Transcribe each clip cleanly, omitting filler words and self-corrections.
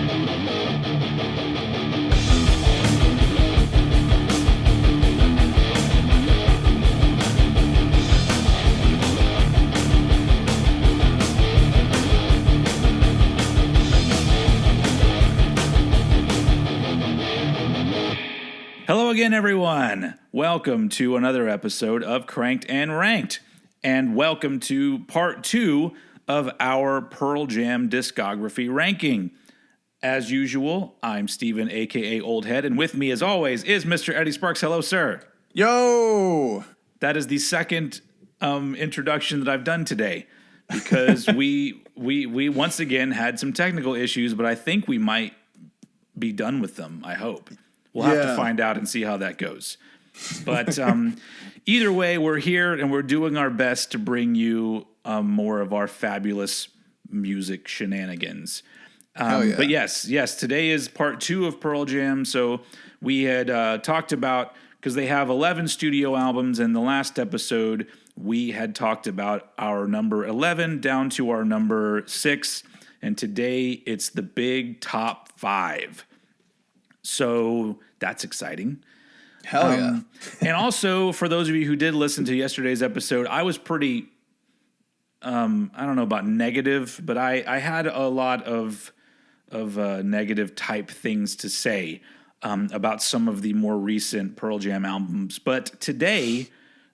Hello again, everyone. Welcome to another episode of Cranked and Ranked, and welcome to part 2 of our Pearl Jam discography ranking. As usual, I'm Steven, aka Oldhead, and with me, as always, is Mr. Eddie Sparxx. Hello, sir. Yo! That is the second introduction that I've done today, because we once again had some technical issues, but I think we might be done with them, I hope. We'll have to find out and see how that goes. But either way, we're here and we're doing our best to bring you more of our fabulous music shenanigans. But yes, today is part 2 of Pearl Jam. So we had talked about, because they have 11 studio albums, and the last episode we had talked about our number 11 down to our number 6. And today it's the big top 5. So that's exciting. Hell yeah. And also, for those of you who did listen to yesterday's episode, I was pretty, I don't know about negative, but I had a lot of negative type things to say about some of the more recent Pearl Jam albums. But today,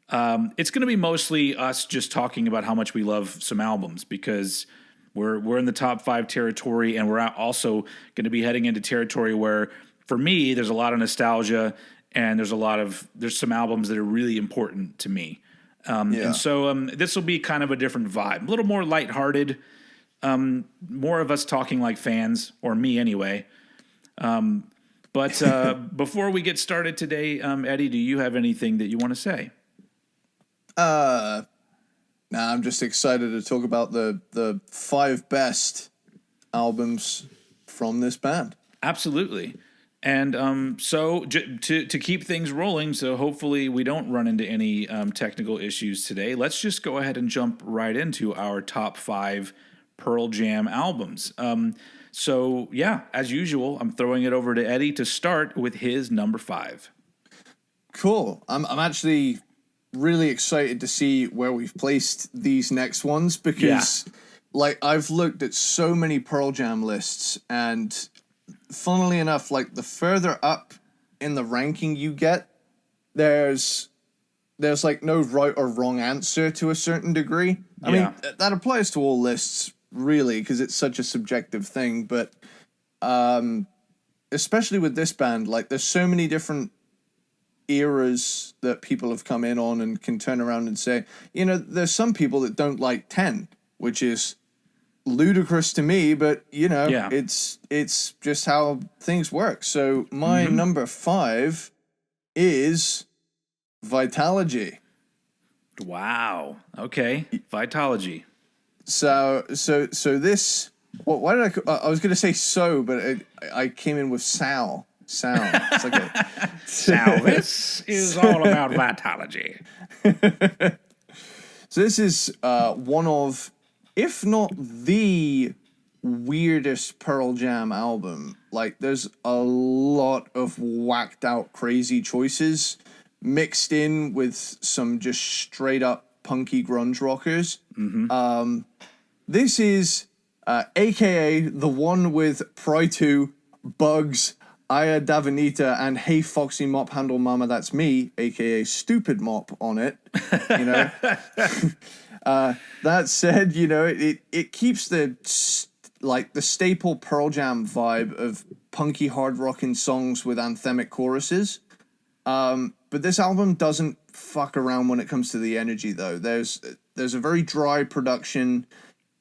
it's going to be mostly us just talking about how much we love some albums, because we're in the top 5 territory, and we're also going to be heading into territory where, for me, there's a lot of nostalgia, and there's some albums that are really important to me. And so this will be kind of a different vibe, a little more lighthearted, more of us talking like fans, or me anyway. But before we get started today, Eddie, do you have anything that you want to say? Nah, I'm just excited to talk about the 5 best albums from this band. Absolutely. And so to keep things rolling, so hopefully we don't run into any technical issues today, let's just go ahead and jump right into our top 5 Pearl Jam albums. So yeah, as usual, I'm throwing it over to Eddie to start with his number 5. Cool. I'm actually really excited to see where we've placed these next ones, because like I've looked at so many Pearl Jam lists, and funnily enough, like the further up in the ranking you get, there's like no right or wrong answer to a certain degree. I mean, that applies to all lists, really, because it's such a subjective thing. But especially with this band, like there's so many different eras that people have come in on and can turn around and say, you know, there's some people that don't like 10, which is ludicrous to me, but you know, it's just how things work. So my number 5 is Vitalogy. Wow. Okay. Vitalogy. So this. Well, why did I was going to say so, but I came in with Sal. It's like a Sal. This is all about Vitalogy. So this is one of, if not the weirdest Pearl Jam album. Like, there's a lot of whacked out crazy choices mixed in with some just straight up punky grunge rockers. This is aka the one with Pry 2, Bugs, Aya Davanita, and Hey Foxy Mop Handle Mama That's Me, aka Stupid Mop, on it. You know. That said, you know, it keeps the staple Pearl Jam vibe of punky hard rocking songs with anthemic choruses. But this album doesn't fuck around when it comes to the energy, though. There's a very dry production.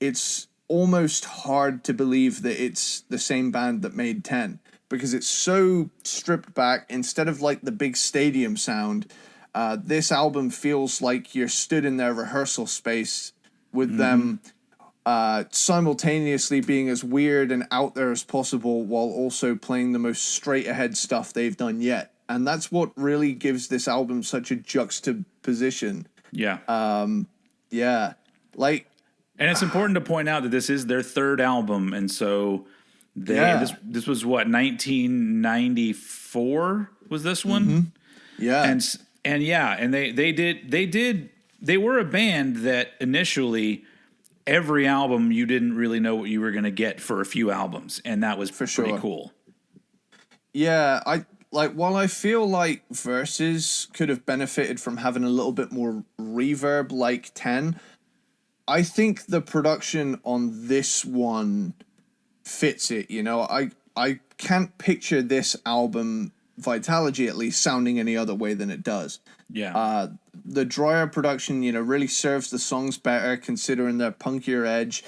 It's almost hard to believe that it's the same band that made 10, because it's so stripped back. Instead of like the big stadium sound, this album feels like you're stood in their rehearsal space with them simultaneously being as weird and out there as possible while also playing the most straight ahead stuff they've done yet. And that's what really gives this album such a juxtaposition. Yeah. Like, and it's important to point out that this is their third album, and so This was what, 1994 was this one? Yeah. And they were a band that initially every album you didn't really know what you were going to get for a few albums, and that was pretty cool. Yeah, while I feel like Versus could have benefited from having a little bit more reverb like 10, I think the production on this one fits it, you know. I can't picture this album, Vitalogy at least, sounding any other way than it does. Yeah. The drier production, you know, really serves the songs better considering their punkier edge.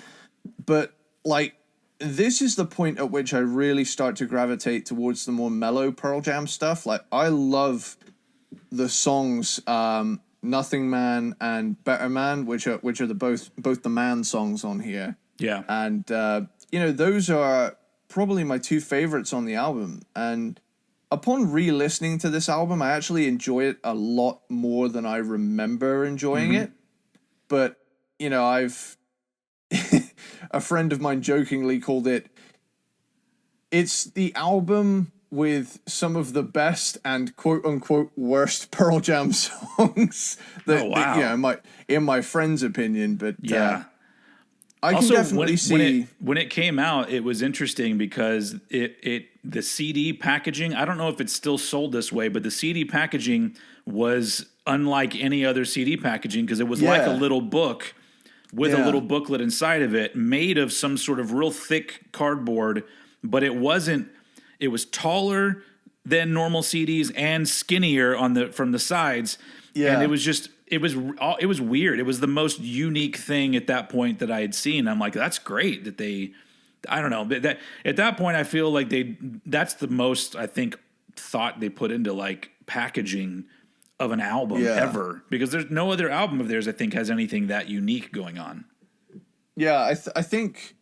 But like, this is the point at which I really start to gravitate towards the more mellow Pearl Jam stuff. Like, I love the songs Nothing Man and Better Man, which are the both the Man songs on here. Yeah. And you know, those are probably my two favorites on the album. And upon re-listening to this album, I actually enjoy it a lot more than I remember enjoying it. But, you know, I've a friend of mine jokingly called it's the album with some of the best and quote-unquote worst Pearl Jam songs that you know, in my friend's opinion. But I can definitely see when it came out, it was interesting because the CD packaging, I don't know if it's still sold this way, but the CD packaging was unlike any other CD packaging because it was like a little book with a little booklet inside of it, made of some sort of real thick cardboard, but it was taller than normal CDs and skinnier from the sides. Yeah. And it was weird. It was the most unique thing at that point that I had seen. I'm like, that's great that I don't know, but that at that point I feel like that's the most, I think, thought they put into like packaging of an album ever, because there's no other album of theirs I think has anything that unique going on. Yeah, I think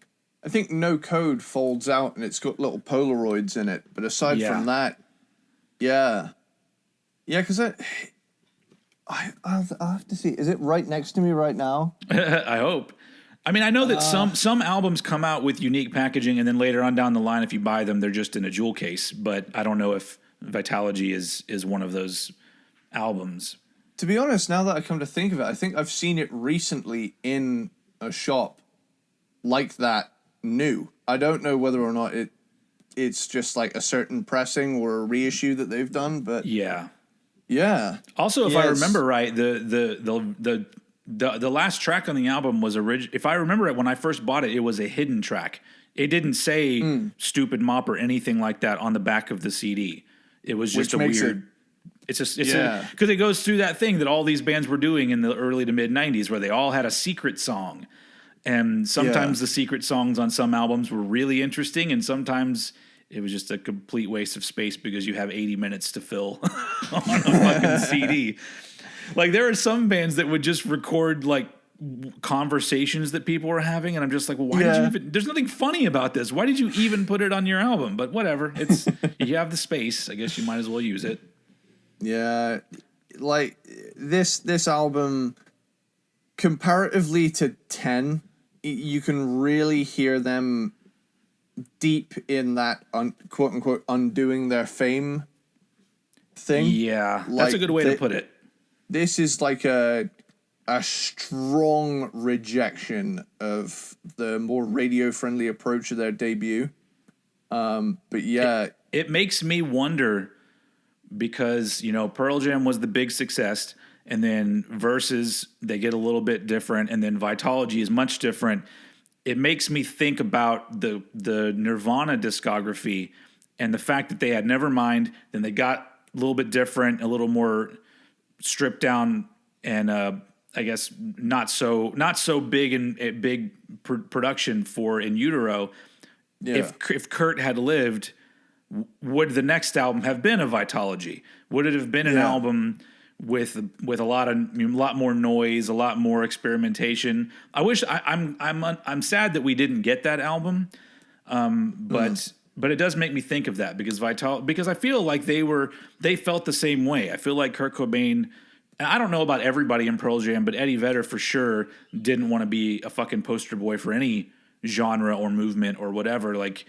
No Code folds out and it's got little Polaroids in it, but aside from that, because I'll have to see. Is it right next to me right now? I hope. I mean, I know that some albums come out with unique packaging, and then later on down the line, if you buy them, they're just in a jewel case. But I don't know if Vitalogy is one of those albums. To be honest, now that I come to think of it, I think I've seen it recently in a shop like that new. I don't know whether or not it's just like a certain pressing or a reissue that they've done, but yeah. Also, if I remember right, the last track on the album was if I remember it, when I first bought it, it was a hidden track. It didn't say Stupid Mop or anything like that on the back of the CD. It was just weird. It's because it goes through that thing that all these bands were doing in the early to mid 90s where they all had a secret song. And sometimes the secret songs on some albums were really interesting, and sometimes it was just a complete waste of space because you have 80 minutes to fill on a fucking CD. Like, there are some bands that would just record like conversations that people were having, and I'm just like, well, why did you even? There's nothing funny about this. Why did you even put it on your album? But whatever, it's you have the space. I guess you might as well use it. Yeah, like this album, comparatively to 10, you can really hear them deep in that quote unquote undoing their fame thing. Yeah, that's a good way to put it. This is like a strong rejection of the more radio friendly approach of their debut. But yeah, it makes me wonder, because, you know, Pearl Jam was the big success, and then Versus, they get a little bit different, and then Vitalogy is much different. It makes me think about the Nirvana discography and the fact that they had Nevermind, then they got a little bit different, a little more stripped down, and I guess not so big and big production for In Utero. Yeah. If Kurt had lived, would the next album have been a Vitalogy? Would it have been an album with a lot more noise, a lot more experimentation? I wish I'm sad that we didn't get that album, but it does make me think of that because I feel like they felt the same way. I feel like Kurt Cobain. I don't know about everybody in Pearl Jam, but Eddie Vedder for sure didn't want to be a fucking poster boy for any genre or movement or whatever. Like,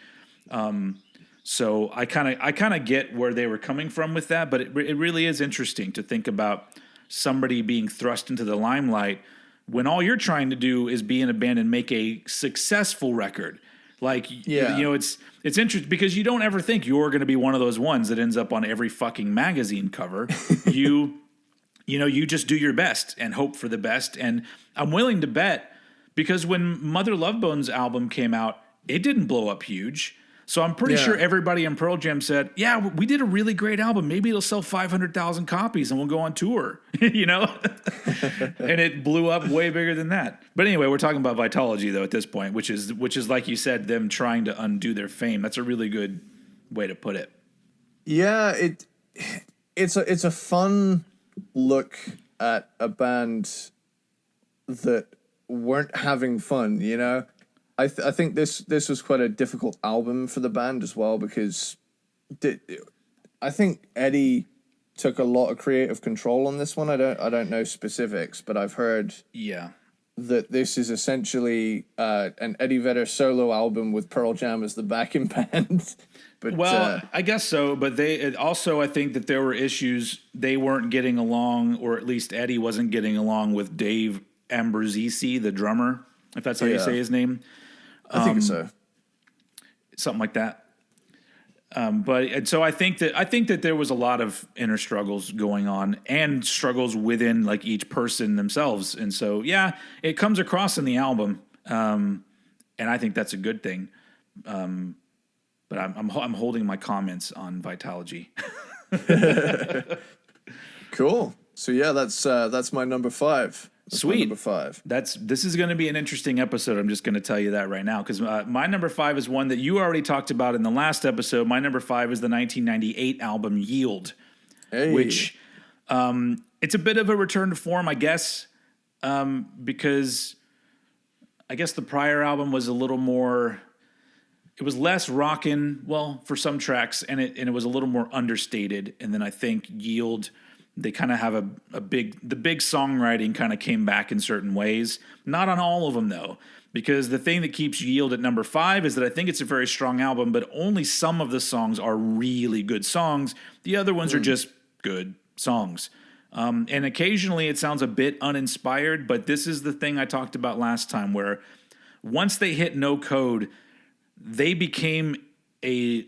So I kind of get where they were coming from with that, but it really is interesting to think about somebody being thrust into the limelight when all you're trying to do is be in a band and make a successful record. Like, Yeah. it's interesting because you don't ever think you're going to be one of those ones that ends up on every fucking magazine cover. You just do your best and hope for the best. And I'm willing to bet because when Mother Love Bone's album came out, it didn't blow up huge. So I'm pretty sure everybody in Pearl Jam said, yeah, we did a really great album. Maybe it'll sell 500,000 copies and we'll go on tour, And it blew up way bigger than that. But anyway, we're talking about Vitology, though, at this point, which is like you said, them trying to undo their fame. That's a really good way to put it. Yeah, it's a fun look at a band that weren't having fun, I think this was quite a difficult album for the band as well because I think Eddie took a lot of creative control on this one. I don't know specifics, but I've heard that this is essentially an Eddie Vedder solo album with Pearl Jam as the backing band. But I guess so. But I think that there were issues. They weren't getting along, or at least Eddie wasn't getting along with Dave Ambrosisi, the drummer, if that's how you say his name. I think so. Something like that. So I think that there was a lot of inner struggles going on and struggles within like each person themselves. And so, it comes across in the album. And I think that's a good thing. But I'm holding my comments on Vitology. Cool. So that's my number 5. Sweet. Number 5. This is going to be an interesting episode. I'm just going to tell you that right now because my number 5 is one that you already talked about in the last episode. My number 5 is the 1998 album Yield, which it's a bit of a return to form, I guess, because I guess the prior album was a little more. It was less rockin', well, for some tracks, and it was a little more understated. And then I think Yield. They kind of have the big songwriting kind of came back in certain ways. Not on all of them, though, because the thing that keeps Yield at number 5 is that I think it's a very strong album, but only some of the songs are really good songs. The other ones are just good songs. And occasionally it sounds a bit uninspired, but this is the thing I talked about last time where once they hit No Code, they became a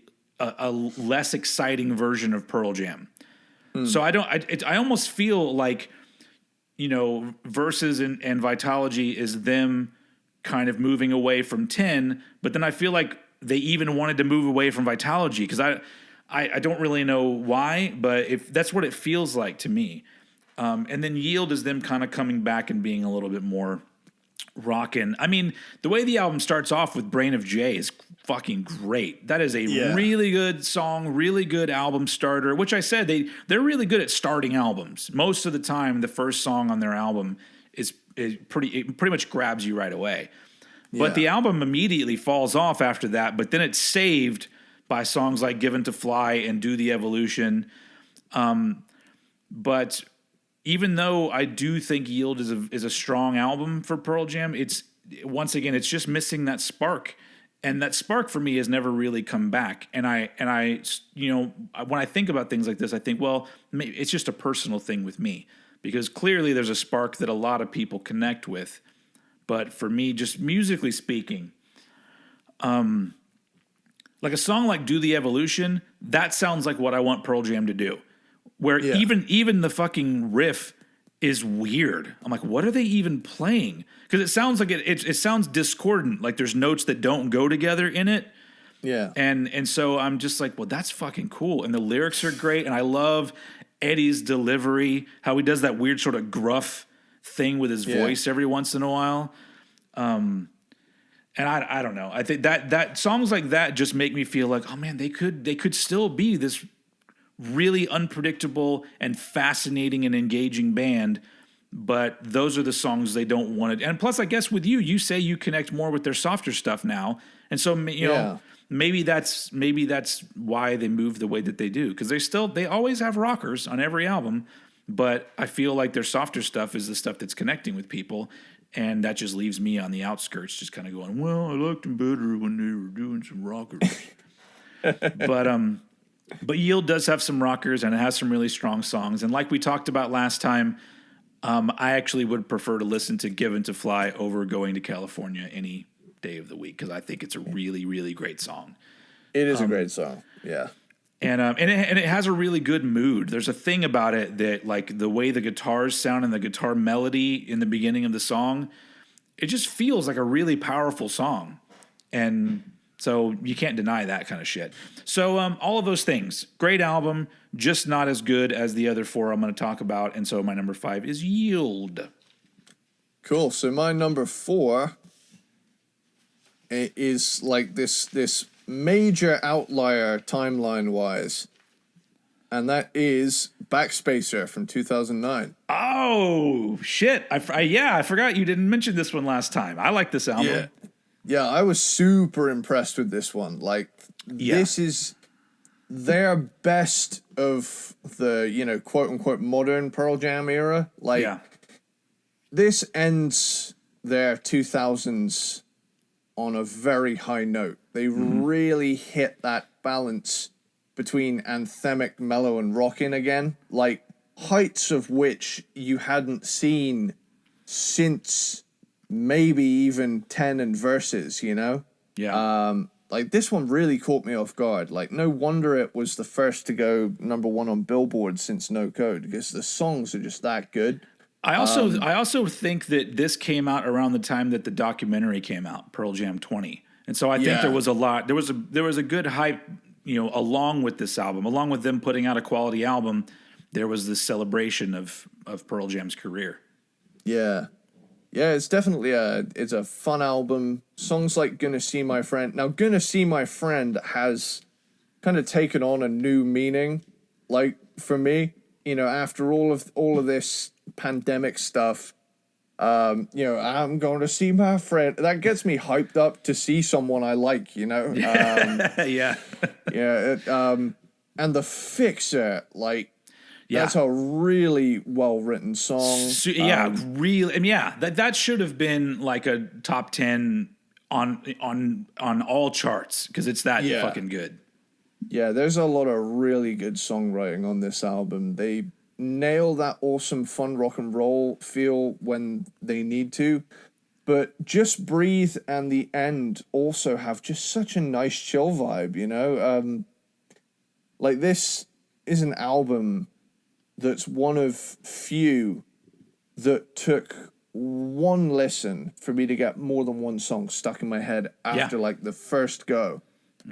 less exciting version of Pearl Jam. So I almost feel like, Versus and Vitology is them kind of moving away from 10, but then I feel like they even wanted to move away from Vitology because I don't really know why, but if that's what it feels like to me. And then Yield is them kind of coming back and being a little bit more rockin'. I mean, the way the album starts off with Brain of J is fucking great. That is a really good song, really good album starter, which I said they're really good at starting albums. Most of the time, the first song on their album is pretty much grabs you right away. But the album immediately falls off after that, but then it's saved by songs like Given to Fly and Do the Evolution. But even though I do think Yield is a strong album for Pearl Jam, it's just missing that spark, and that spark for me has never really come back. And I when I think about things like this, I think, well, maybe it's just a personal thing with me because clearly there's a spark that a lot of people connect with, but for me, just musically speaking, like a song like Do the Evolution, that sounds like what I want Pearl Jam to do. Where even the fucking riff is weird. I'm like, what are they even playing? Because it sounds like it sounds discordant. Like there's notes that don't go together in it. Yeah. And so I'm just like, well, that's fucking cool. And the lyrics are great. And I love Eddie's delivery, how he does that weird sort of gruff thing with his voice every once in a while. And I don't know. I think that songs like that just make me feel like, oh man, they could still be this really unpredictable and fascinating and engaging band, but those are the songs they don't want to. And plus, I guess with you say you connect more with their softer stuff now, and so know maybe that's why they move the way that they do because they always have rockers on every album, but I feel like their softer stuff is the stuff that's connecting with people, and that just leaves me on the outskirts, just kind of going, well, I liked them better when they were doing some rockers. But Yield does have some rockers, and it has some really strong songs. And like we talked about last time, I actually would prefer to listen to Given to Fly over Going to California any day of the week, because I think it's a really, really great song. It is a great song. Yeah. And it has a really good mood. There's a thing about it that, like, the way the guitars sound and the guitar melody in the beginning of the song, it just feels like a really powerful song. And so you can't deny that kind of shit. So all of those things, great album, just not as good as the other four I'm going to talk about. And so my number 5 is Yield. Cool. So my number 4 is like this major outlier timeline wise, and that is Backspacer from 2009. Oh shit! I forgot you didn't mention this one last time. I like this album. Yeah, I was super impressed with this one. Like, this is their best of the, quote unquote modern Pearl Jam era. Like, this ends their 2000s on a very high note. They really hit that balance between anthemic, mellow, and rockin' again. Like, heights of which you hadn't seen since maybe even 10 and Versus, like, this one really caught me off guard. Like, no wonder it was the first to go number 1 on Billboard since No Code, because the songs are just that good. I also think that this came out around the time that the documentary came out, Pearl Jam 20. And so I think there was a lot, there was a good hype, along with this album, along with them putting out a quality album. There was this celebration of Pearl Jam's career. Yeah. Yeah, it's definitely it's a fun album. Songs like Gonna See My Friend. Now, Gonna See My Friend has kind of taken on a new meaning. Like, for me, after all of this pandemic stuff, I'm going to see my friend. That gets me hyped up to see someone I like, Yeah. And The Fixer, like, that's a really well-written song. Really. And that should have been like a top 10 on all charts, because it's that fucking good. Yeah, there's a lot of really good songwriting on this album. They nail that awesome fun rock and roll feel when they need to, but Just Breathe and the end also have just such a nice chill vibe, like, this is an album that's one of few that took one listen for me to get more than one song stuck in my head after like the first go.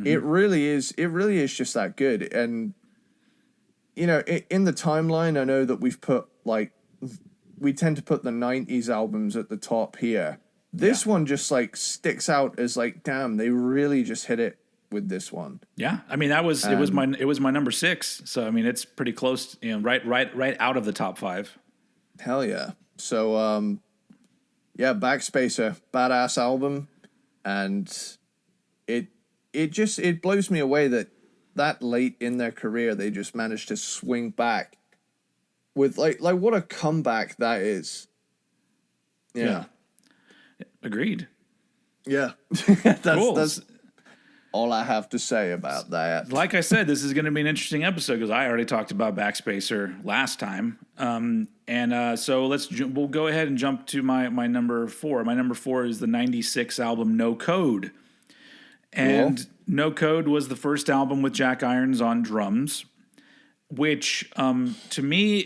It really is just that good. And in the timeline, I know that we tend to put the 90s albums at the top here. This one just like sticks out as like, damn, they really just hit it with this one. Yeah. I mean, it was my number 6. So I mean, it's pretty close, right out of the top 5. Hell yeah. So Backspacer, badass album, and it blows me away that late in their career they just managed to swing back with like what a comeback that is. Yeah. Agreed. Yeah. That's all I have to say about that. Like I said, this is going to be an interesting episode because I already talked about Backspacer last time. So we'll go ahead and jump to my number 4. My number 4 is the 96 album No Code. And cool. No Code was the first album with Jack Irons on drums, which to me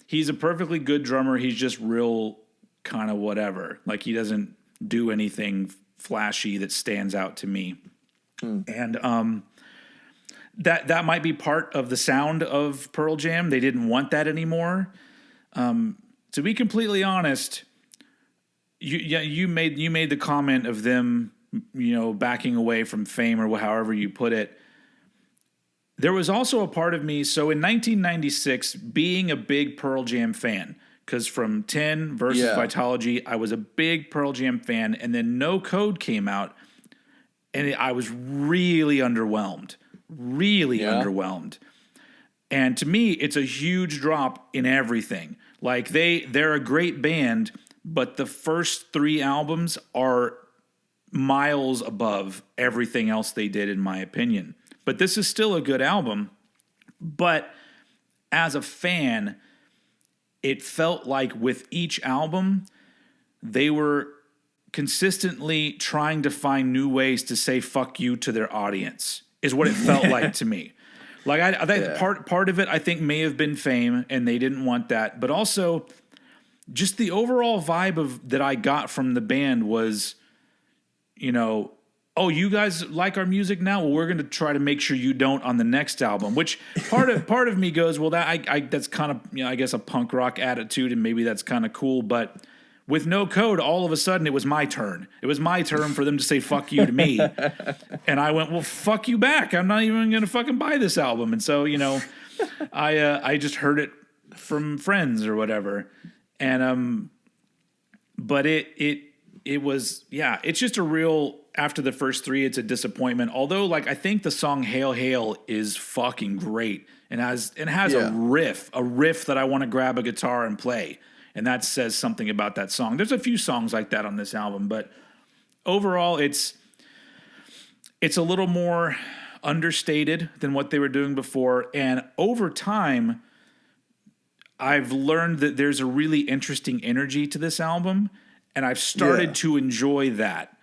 he's a perfectly good drummer. He's just real kind of whatever. Like, he doesn't do anything flashy that stands out to me. And that might be part of the sound of Pearl Jam. They didn't want that anymore. To be completely honest, you made the comment of them, backing away from fame, or however you put it. There was also a part of me. So in 1996, being a big Pearl Jam fan, because from 10 versus Vitology, I was a big Pearl Jam fan, and then No Code came out, and I was really underwhelmed. Underwhelmed. And to me, it's a huge drop in everything. Like, they're a great band, but the first 3 albums are miles above everything else they did, in my opinion. but this is still a good album. But as a fan, it felt like with each album, they were consistently trying to find new ways to say fuck you to their audience, is what it felt like to me. Like I think part of it I think may have been fame and they didn't want that, but also just the overall vibe of that I got from the band was, you know, oh, you guys like our music now? Well, we're going to try to make sure you don't on the next album. Which part of me goes, well, that that's kind of, you know, I guess a punk rock attitude, and maybe that's kind of cool. But with No Code, all of a sudden it was my turn. It was my turn for them to say "fuck you" to me, and I went, well, fuck you back. I'm not even going to fucking buy this album. And so, you know, I just heard it from friends or whatever, and but it was, yeah, it's just a real. After the first three, it's a disappointment. Although, like, I think the song "Hail Hail" is fucking great and has a riff that I want to grab a guitar and play, and that says something about that song. There's a few songs like that on this album, but overall, it's a little more understated than what they were doing before. And over time, I've learned that there's a really interesting energy to this album, and I've started to enjoy that.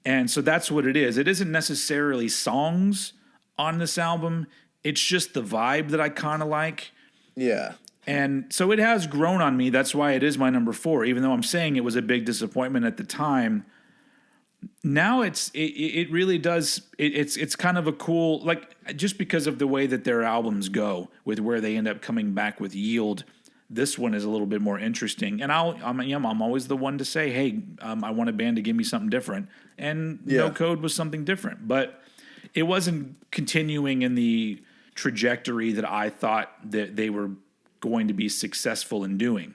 And so that's what it is. It isn't necessarily songs on this album. It's just the vibe that I kind of like. Yeah. And so it has grown on me. That's why it is my number 4, even though I'm saying it was a big disappointment at the time. Now it really does. It's kind of a cool, like, just because of the way that their albums go with where they end up coming back with Yield. This one is a little bit more interesting, and I'm always the one to say, hey, I want a band to give me something different, and No Code was something different, but it wasn't continuing in the trajectory that I thought that they were going to be successful in doing.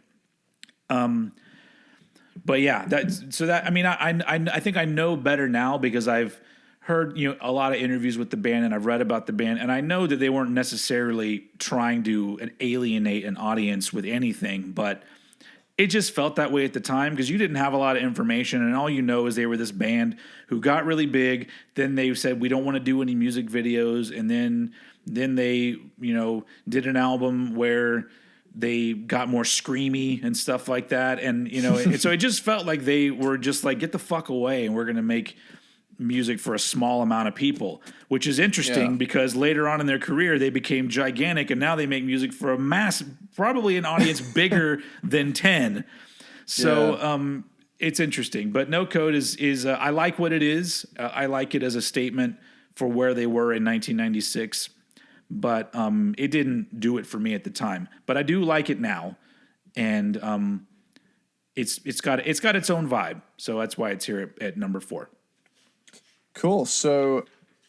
But yeah, I think I know better now because I've heard, you know, a lot of interviews with the band, and I've read about the band, and I know that they weren't necessarily trying to alienate an audience with anything, but it just felt that way at the time because you didn't have a lot of information, and all you know is they were this band who got really big. Then they said, we don't want to do any music videos, and then they, you know, did an album where they got more screamy and stuff like that, and you know, so it just felt like they were just like, get the fuck away, and we're gonna make music for a small amount of people, which is interesting because later on in their career they became gigantic, and now they make music for a mass, probably an audience bigger than 10. So it's interesting, but No Code is I like what it is. I like it as a statement for where they were in 1996, but it didn't do it for me at the time. But I do like it now, and it's got its own vibe. So that's why it's here at number 4. Cool. So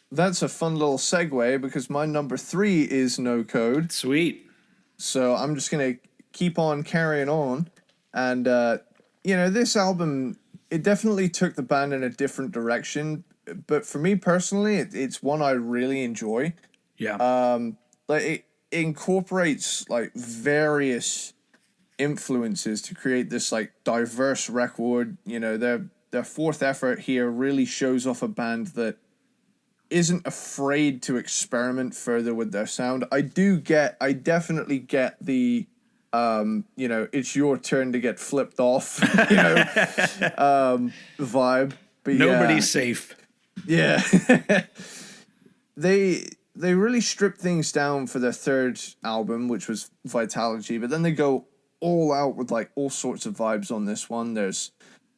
that's a fun little segue because my number 3 is No Code. Sweet. So I'm just going to keep on carrying on. And, you know, this album, it definitely took the band in a different direction. But for me personally, it's one I really enjoy. Yeah. Like it incorporates like various influences to create this like diverse record. You know, their fourth effort here really shows off a band that isn't afraid to experiment further with their sound. I definitely get the, you know, it's your turn to get flipped off, you know, vibe. But nobody's safe. Yeah. They really stripped things down for their third album, which was Vitalogy, but then they go all out with like all sorts of vibes on this one. There's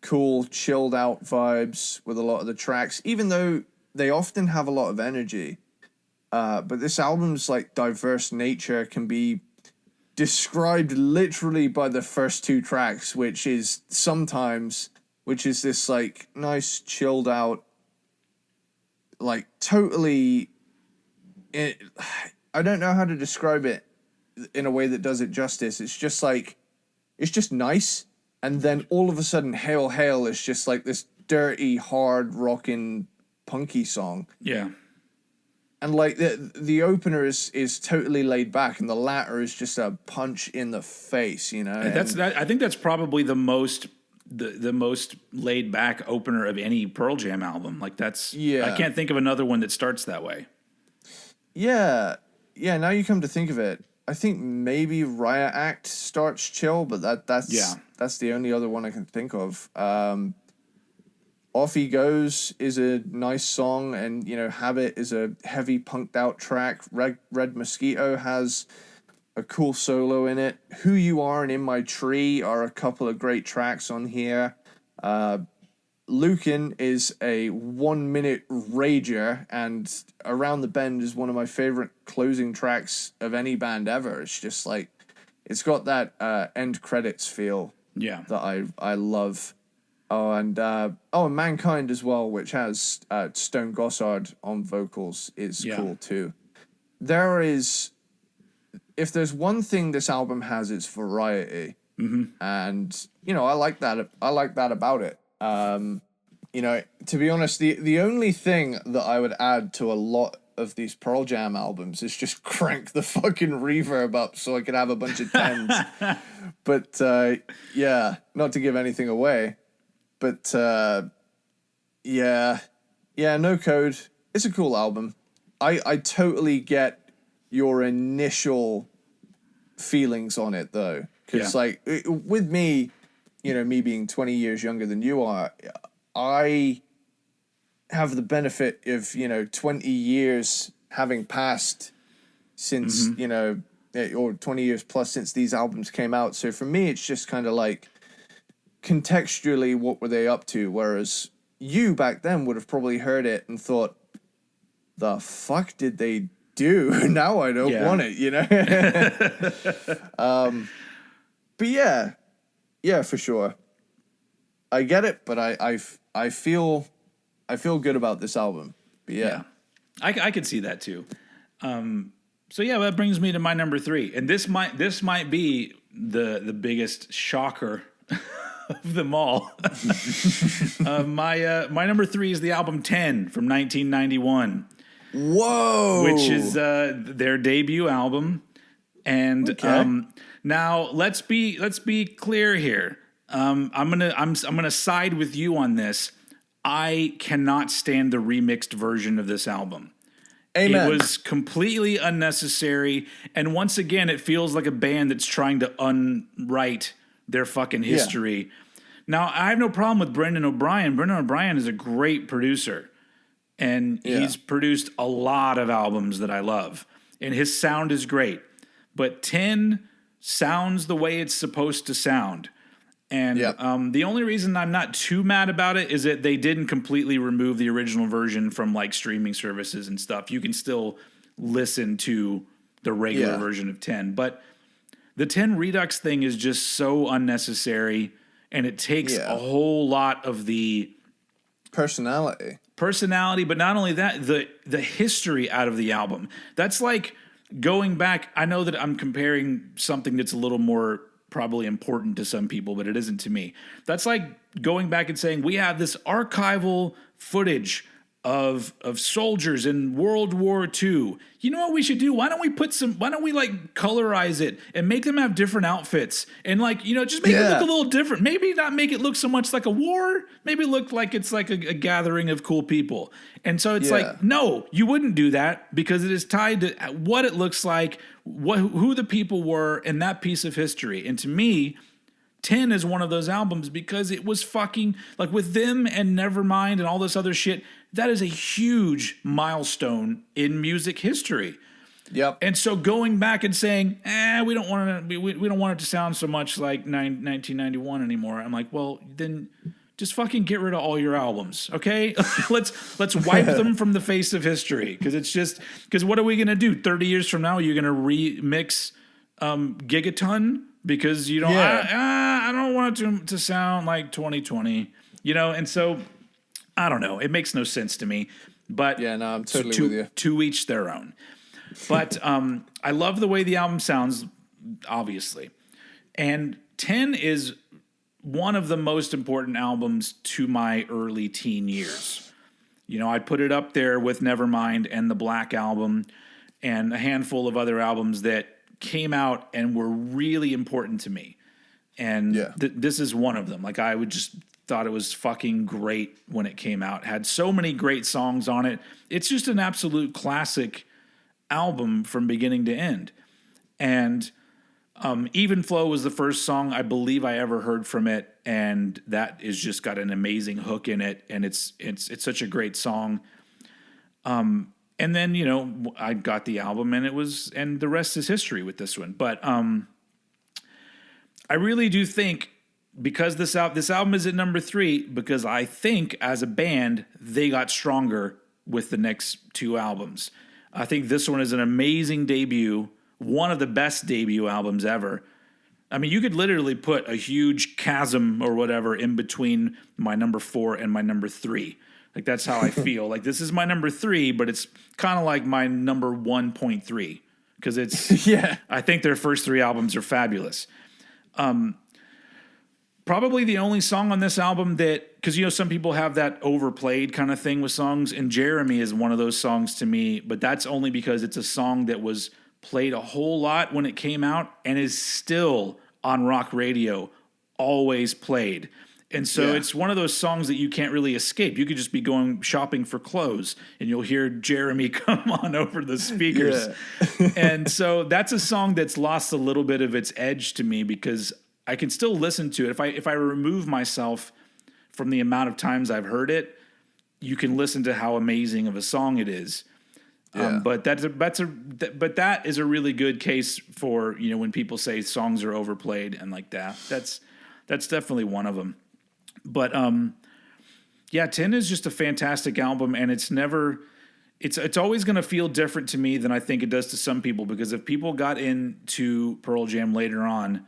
cool, chilled out vibes with a lot of the tracks, even though they often have a lot of energy. But this album's like diverse nature can be described literally by the first 2 tracks, which is this like nice, chilled out, like totally. I don't know how to describe it in a way that does it justice. It's just like, it's just nice. And then all of a sudden, Hail Hail is just like this dirty, hard, rockin', punky song. Yeah. And like the opener is totally laid back, and the latter is just a punch in the face, you know. I think that's probably the most laid back opener of any Pearl Jam album. Like I can't think of another one that starts that way. Yeah, yeah. Now you come to think of it, I think maybe Riot Act starts chill, but Yeah. that's the only other one I can think of. Off He Goes is a nice song, and Habit is a heavy punked out track. Red Mosquito has a cool solo in it. Who You Are and In My Tree are a couple of great tracks on here. Lucan is a 1 minute rager, and Around the Bend is one of my favorite closing tracks of any band ever. It's just like, it's got that end credits feel Yeah. that I love. And Mankind as well, which has Stone Gossard on vocals, is cool too. There is, if there's one thing this album has, it's variety, and I like that. I like that about it. To be honest, the only thing that I would add to a lot of these Pearl Jam albums is just crank the fucking reverb up so I can have a bunch of tens. But yeah, not to give anything away. But yeah, No Code. It's a cool album. I totally get your initial feelings on it though, because with me, me being 20 years younger than you are, I have the benefit of 20 years having passed since or 20 years plus since these albums came out. So for me, it's just kind of like, contextually, what were they up to? Whereas you back then would have probably heard it and thought, the fuck did they do? Now I don't want it, but yeah, for sure. I get it, but I feel good about this album. But yeah. I could see that too. So yeah, that brings me to my number 3, and this might be the biggest shocker of them all. My number 3 is the album 10 from 1991. Whoa! Which is their debut album, and now let's be clear here. I'm gonna side with you on this. I cannot stand the remixed version of this album. Amen. It was completely unnecessary, and once again, it feels like a band that's trying to unwrite their fucking history. Yeah. Now, I have no problem with Brendan O'Brien. Brendan O'Brien is a great producer, and he's produced a lot of albums that I love, and his sound is great. But 10 sounds the way it's supposed to sound. And the only reason I'm not too mad about it is that they didn't completely remove the original version from like streaming services and stuff. You can still listen to the regular version of 10. But the 10 Redux thing is just so unnecessary, and it takes a whole lot of the personality, but not only that, the history out of the album. That's like going back. I know that I'm comparing something that's a little more probably important to some people, but it isn't to me. That's like going back and saying, we have this archival footage of soldiers in World War II. You know what we should do? Why don't we like colorize it and make them have different outfits and just make it look a little different. Maybe not make it look so much like a war. Maybe look like it's like a gathering of cool people. And so it's like, no, you wouldn't do that because it is tied to what it looks like, who the people were in that piece of history. And to me, 10 is one of those albums because it was fucking like with them and Nevermind and all this other shit. That is a huge milestone in music history. Yep. And so going back and saying, we don't want it to sound so much like 1991 anymore. I'm like, well, then just fucking get rid of all your albums, okay? let's wipe them from the face of history because what are we gonna do? 30 years from now, you're gonna remix Gigaton because you don't. I don't want it to sound like 2020, and so. I don't know. It makes no sense to me. But yeah, no, I'm totally with you. To each their own. But I love the way the album sounds, obviously. And 10 is one of the most important albums to my early teen years. I'd put it up there with Nevermind and the Black Album and a handful of other albums that came out and were really important to me. And this is one of them. Like, I would just thought it was fucking great when it came out. Had so many great songs on it. It's just an absolute classic album from beginning to end. And Even Flow was the first song I believe I ever heard from it, and that is just got an amazing hook in it, and it's such a great song. And then, I got the album, and the rest is history with this one. But I really do think, because this album is at number 3, because I think as a band they got stronger with the next 2 albums. I think this one is an amazing debut, one of the best debut albums ever. I mean, you could literally put a huge chasm or whatever in between my number 4 and my number 3. Like, that's how I feel. Like, this is my number 3, but it's kind of like my number 1.3, because it's Yeah. I think their first 3 albums are fabulous. Probably the only song on this album that, because some people have that overplayed kind of thing with songs, and Jeremy is one of those songs to me, but that's only because it's a song that was played a whole lot when it came out and is still on rock radio, always played. And so it's one of those songs that you can't really escape. You could just be going shopping for clothes and you'll hear Jeremy come on over the speakers. Yeah. And so that's a song that's lost a little bit of its edge to me, because I can still listen to it. If I remove myself from the amount of times I've heard it, you can listen to how amazing of a song it is. Yeah. But that is a really good case for, when people say songs are overplayed and like that. That's definitely one of them. But 10 is just a fantastic album, and it's always going to feel different to me than I think it does to some people, because if people got into Pearl Jam later on,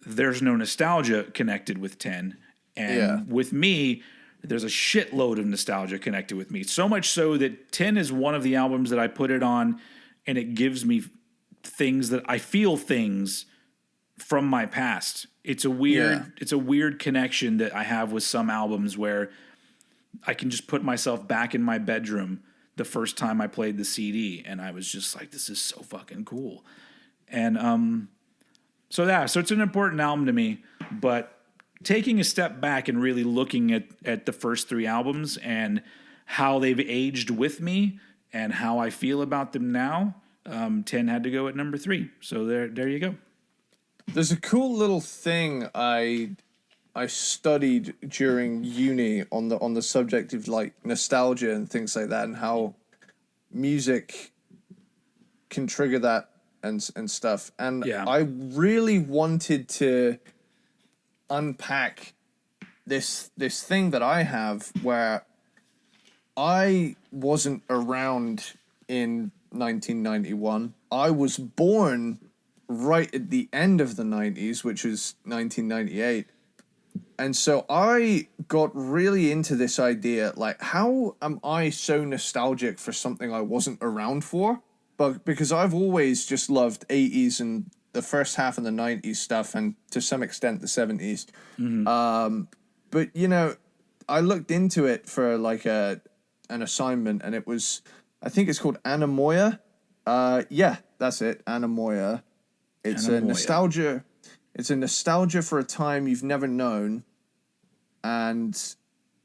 there's no nostalgia connected with 10. And with me, there's a shitload of nostalgia connected with me. So much so that 10 is one of the albums that I put it on, and it gives me things that I feel things from my past. It's a weird connection that I have with some albums, where I can just put myself back in my bedroom the first time I played the CD, and I was just like, this is so fucking cool. And so it's an important album to me. But taking a step back and really looking at the first 3 albums and how they've aged with me and how I feel about them now, 10 had to go at number 3. So there you go. There's a cool little thing I studied during uni on the subject of like nostalgia and things like that, and how music can trigger that and stuff. And I really wanted to unpack this thing that I have, where I wasn't around in 1991. I was born right at the end of the 90s, which was 1998. And so I got really into this idea, like, how am I so nostalgic for something I wasn't around for? But because I've always just loved 80s and the first half of the 90s stuff, and to some extent the 70s. Mm-hmm. But, I looked into it for like an assignment, and it was, I think it's called Anemoia. Yeah, that's it, Anemoia. It's a nostalgia. It's a nostalgia for a time you've never known, and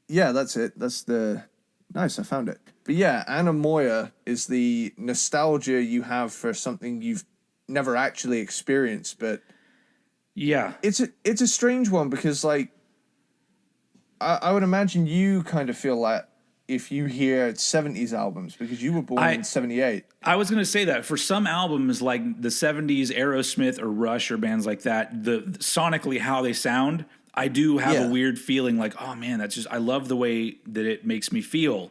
that's it. Nice. I found it. But Anemoia is the nostalgia you have for something you've never actually experienced. But it's a strange one, because like I would imagine you kind of feel that if you hear 70s albums, because you were born in 78. I was going to say that for some albums like the 70s, Aerosmith or Rush or bands like that, the sonically how they sound, I do have a weird feeling like, oh man, I love the way that it makes me feel.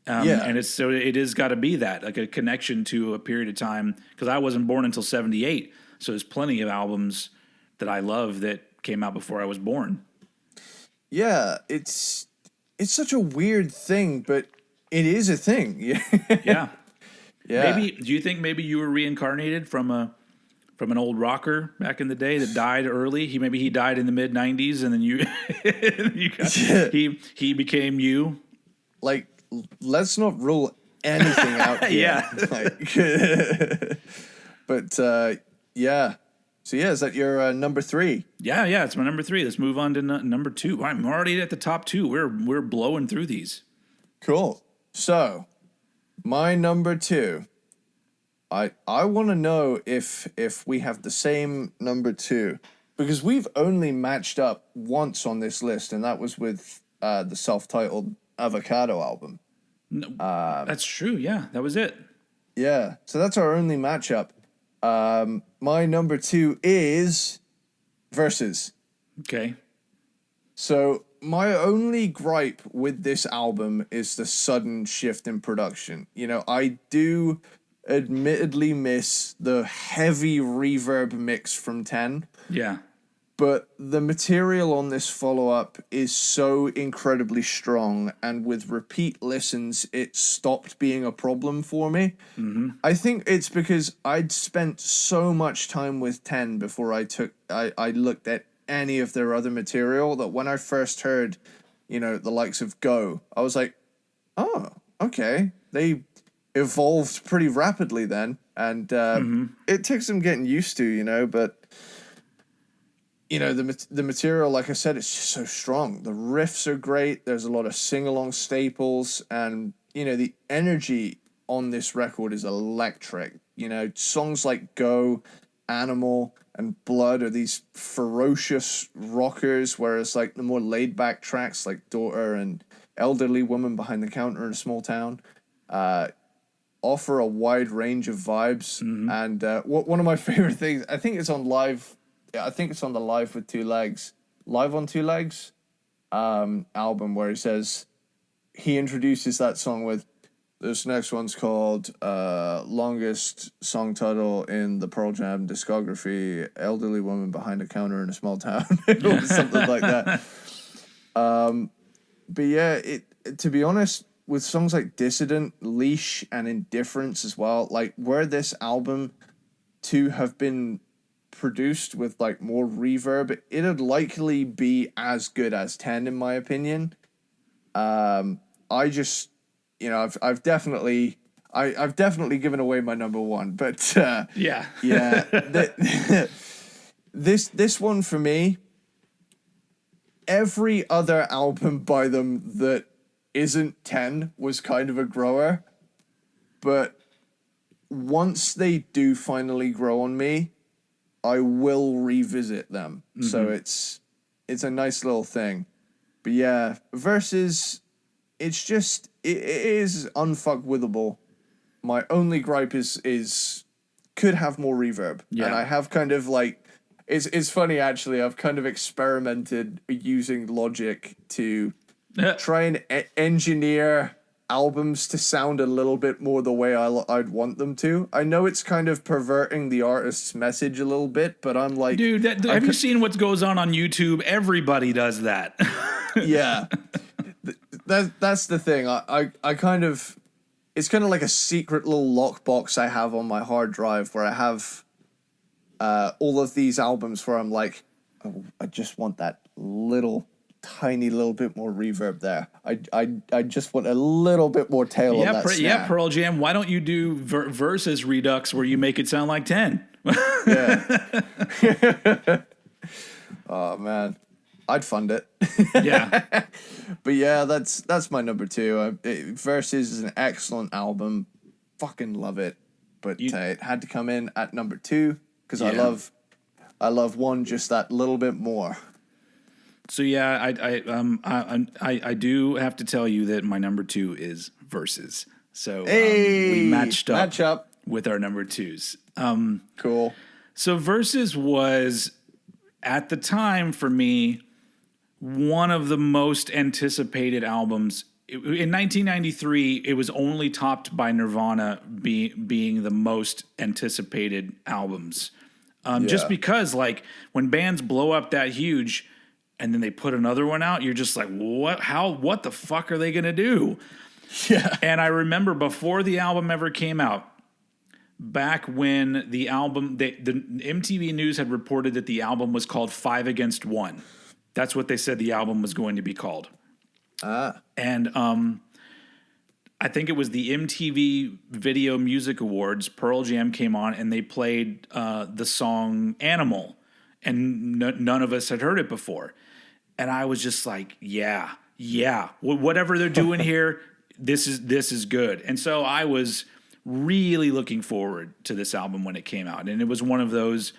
And it has got to be that, like a connection to a period of time, because I wasn't born until 78. So there's plenty of albums that I love that came out before I was born. Yeah, it's such a weird thing, but it is a thing. Yeah. Do you think maybe you were reincarnated from an old rocker back in the day that died early? He died in the mid 90s, and then he became you. Like, let's not rule anything out here. But So is that your number 3? Yeah, it's my number 3. Let's move on to number 2. I'm already at the top 2. We're blowing through these. Cool. So, my number 2 I want to know if we have the same number two, because we've only matched up once on this list, and that was with the self-titled Avocado album. No, that's true. Yeah, that was it. Yeah, so that's our only matchup. My number two is Versus. Okay. So my only gripe with this album is the sudden shift in production. You know, I do admittedly miss the heavy reverb mix from 10, Yeah. but the material on this follow-up is so incredibly strong, and with repeat listens, it stopped being a problem for me. Mm-hmm. I think it's because I'd spent so much time with 10 before I looked at any of their other material, that when I first heard, you know, the likes of Go, I was like, oh, okay. They evolved pretty rapidly then, and it took some getting used to, you know, but you know, the material, like I said, it's just so strong. The riffs are great. There's a lot of sing-along staples, and you know, the energy on this record is electric. You know, songs like Go, Animal, and Blood are these ferocious rockers, whereas like the more laid-back tracks like Daughter and Elderly Woman Behind the Counter in a Small Town offer a wide range of vibes. And one of my favorite things, I think it's on live. Yeah, I think it's on the Live with Two Legs, Live on Two Legs album, where he says, he introduces that song with, this next one's called longest song title in the Pearl Jam discography, Elderly Woman Behind a Counter in a Small Town, or something like that. But yeah, to be honest, with songs like Dissident, Leash, and Indifference as well, like, were this album to have been produced with like more reverb, it'd likely be as good as 10 in my opinion. I just, you know, I've definitely given away my number one, but Yeah. This one for me, every other album by them that isn't 10 was kind of a grower, but once they do finally grow on me, I will revisit them. So it's a nice little thing. But yeah, Versus, it's just, it is unfuckwithable. My only gripe is could have more reverb. Yeah. And I have kind of like, it's funny actually, I've kind of experimented using Logic to try and engineer albums to sound a little bit more the way I'd want them to. I know it's kind of perverting the artist's message a little bit, but I'm like... Dude, have you seen what goes on YouTube? Everybody does that. Yeah. That's the thing. I kind of... It's kind of like a secret little lockbox I have on my hard drive where I have all of these albums where I'm like, oh, I just want that tiny little bit more reverb there. I just want a little bit more tail on that snare. Yeah, Pearl Jam. Why don't you do Versus Redux where you make it sound like 10? Yeah. Oh man, I'd fund it. Yeah. But yeah, that's my number two. Versus is an excellent album. Fucking love it. But it had to come in at number two because I love one just that little bit more. So yeah, I do have to tell you that my number two is Versus. So we matched up with our number twos. Cool. So Versus was, at the time for me, one of the most anticipated albums. In 1993, it was only topped by Nirvana being the most anticipated albums. Just because, like, when bands blow up that huge and then they put another one out, you're just like, what the fuck are they going to do? Yeah. And I remember before the album ever came out, back when the album, the MTV News had reported that the album was called 5 Against 1. That's what they said the album was going to be called. And I think it was the MTV Video Music Awards. Pearl Jam came on and they played the song Animal. And none of us had heard it before. And I was just like, yeah, whatever they're doing here, this is good. And so I was really looking forward to this album when it came out. And it was one of those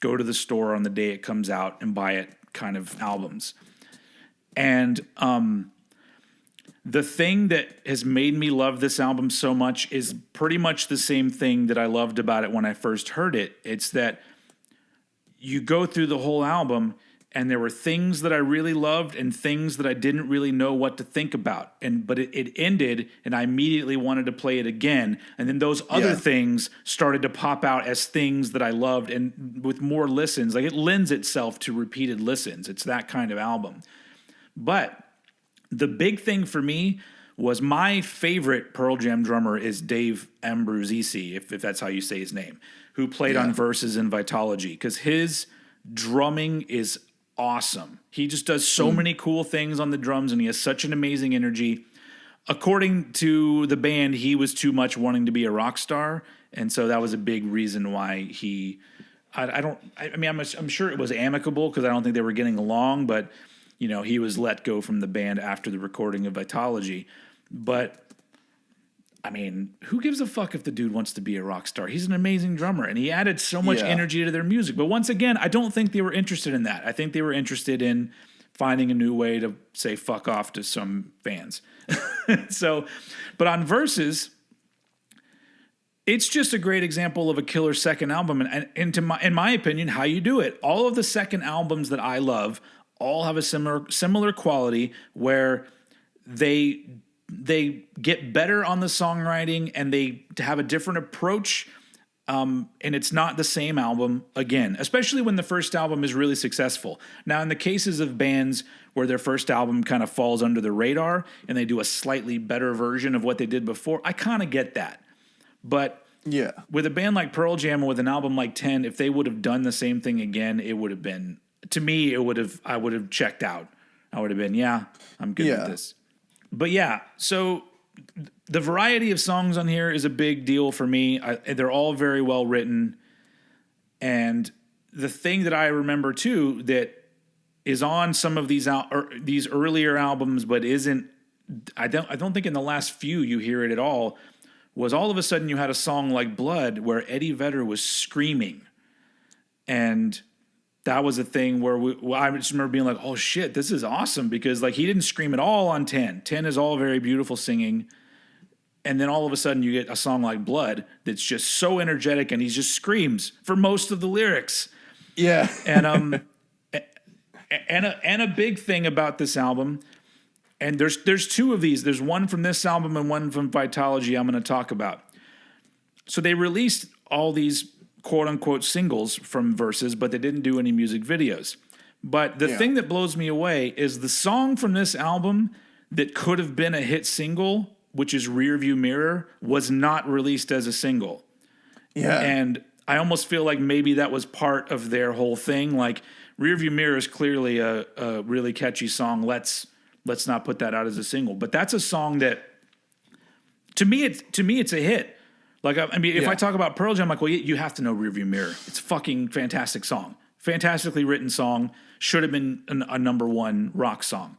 go to the store on the day it comes out and buy it kind of albums. And the thing that has made me love this album so much is pretty much the same thing that I loved about it when I first heard it. It's that you go through the whole album and there were things that I really loved and things that I didn't really know what to think about. But it ended and I immediately wanted to play it again. And then those other things started to pop out as things that I loved, and with more listens. Like, it lends itself to repeated listens. It's that kind of album. But the big thing for me was my favorite Pearl Jam drummer is Dave Ambrosisi, if that's how you say his name, who played on Versus and Vitology, because his drumming is awesome. He just does so many cool things on the drums, and he has such an amazing energy. According to the band, he was too much wanting to be a rock star, and so that was a big reason why he. I'm sure it was amicable because I don't think they were getting along, but he was let go from the band after the recording of Vitology. But I mean, who gives a fuck if the dude wants to be a rock star? He's an amazing drummer, and he added so much energy to their music. But once again, I don't think they were interested in that. I think they were interested in finding a new way to say fuck off to some fans. But on Versus, it's just a great example of a killer second album. And in my opinion, how you do it. All of the second albums that I love all have a similar quality where they get better on the songwriting and they have a different approach, and it's not the same album again, especially when the first album is really successful. Now, in the cases of bands where their first album kind of falls under the radar and they do a slightly better version of what they did before, I kind of get that. But with a band like Pearl Jam and with an album like 10, if they would have done the same thing again, it would have been, to me, I would have checked out. I would have been, I'm good with this. But so the variety of songs on here is a big deal for me. They're all very well written. And the thing that I remember too that is on some of these earlier albums, but isn't, I don't think in the last few you hear it at all, was all of a sudden you had a song like Blood where Eddie Vedder was screaming. And that was a thing where I just remember being like, oh shit, this is awesome, because like he didn't scream at all on 10. 10 is all very beautiful singing. And then all of a sudden you get a song like Blood that's just so energetic and he just screams for most of the lyrics. Yeah. And a big thing about this album, and there's two of these. There's one from this album and one from Vitology I'm going to talk about. So they released all these quote-unquote singles from Versus, but they didn't do any music videos. But the thing that blows me away is the song from this album that could have been a hit single, which is Rearview Mirror, was not released as a single. Yeah. And I almost feel like maybe that was part of their whole thing. Like, Rearview Mirror is clearly a really catchy song. Let's not put that out as a single. But that's a song that, to me, it's a hit. Like, I mean, if I talk about Pearl Jam, I'm like, well, you have to know Rearview Mirror. It's a fucking fantastic song. Fantastically written song. Should have been a number one rock song.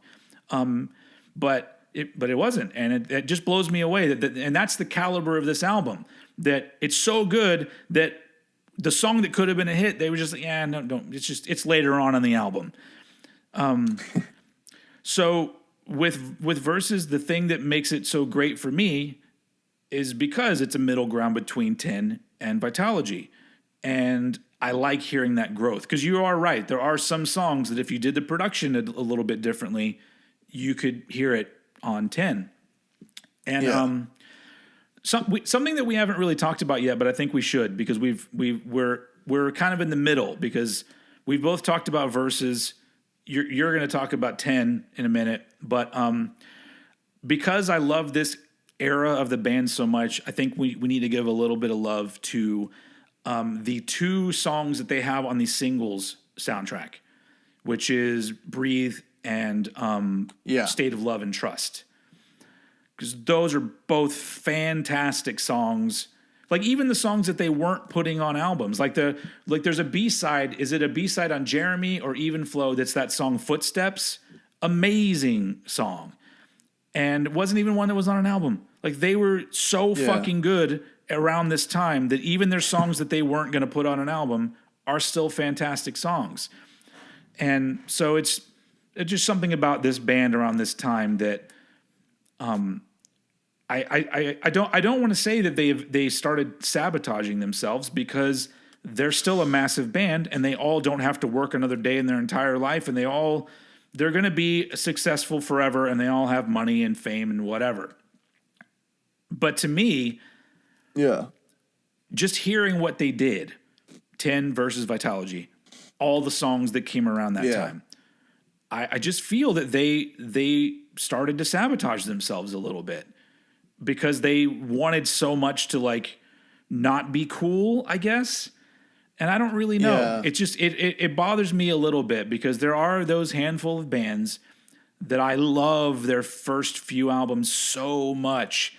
But it wasn't. And it just blows me away. And that's the caliber of this album. That it's so good that the song that could have been a hit, they were just like, no, don't. It's later on in the album. So with Versus, the thing that makes it so great for me is because it's a middle ground between 10 and Vitology. And I like hearing that growth. Because you are right. There are some songs that if you did the production a little bit differently, you could hear it on 10. And something that we haven't really talked about yet, but I think we should, because we're kind of in the middle, because we've both talked about Versus. You're going to talk about 10 in a minute. But because I love this era of the band so much, I think we need to give a little bit of love to the two songs that they have on the singles soundtrack, which is Breathe and State of Love and Trust. Because those are both fantastic songs. Like, even the songs that they weren't putting on albums, like there's a B-side. Is it a B-side on Jeremy or Even Flow? That's that song Footsteps. Amazing song. And it wasn't even one that was on an album. Like, they were so fucking good around this time that even their songs that they weren't going to put on an album are still fantastic songs. And so it's just something about this band around this time that I don't want to say that they started sabotaging themselves, because they're still a massive band and they all don't have to work another day in their entire life, and they're going to be successful forever, and they all have money and fame and whatever. But to me, yeah, just hearing what they did, 10 versus Vitalogy, all the songs that came around that time, I just feel that they started to sabotage themselves a little bit, because they wanted so much to like not be cool, I guess. And I don't really know. Yeah. It's just, it bothers me a little bit, because there are those handful of bands that I love their first few albums so much,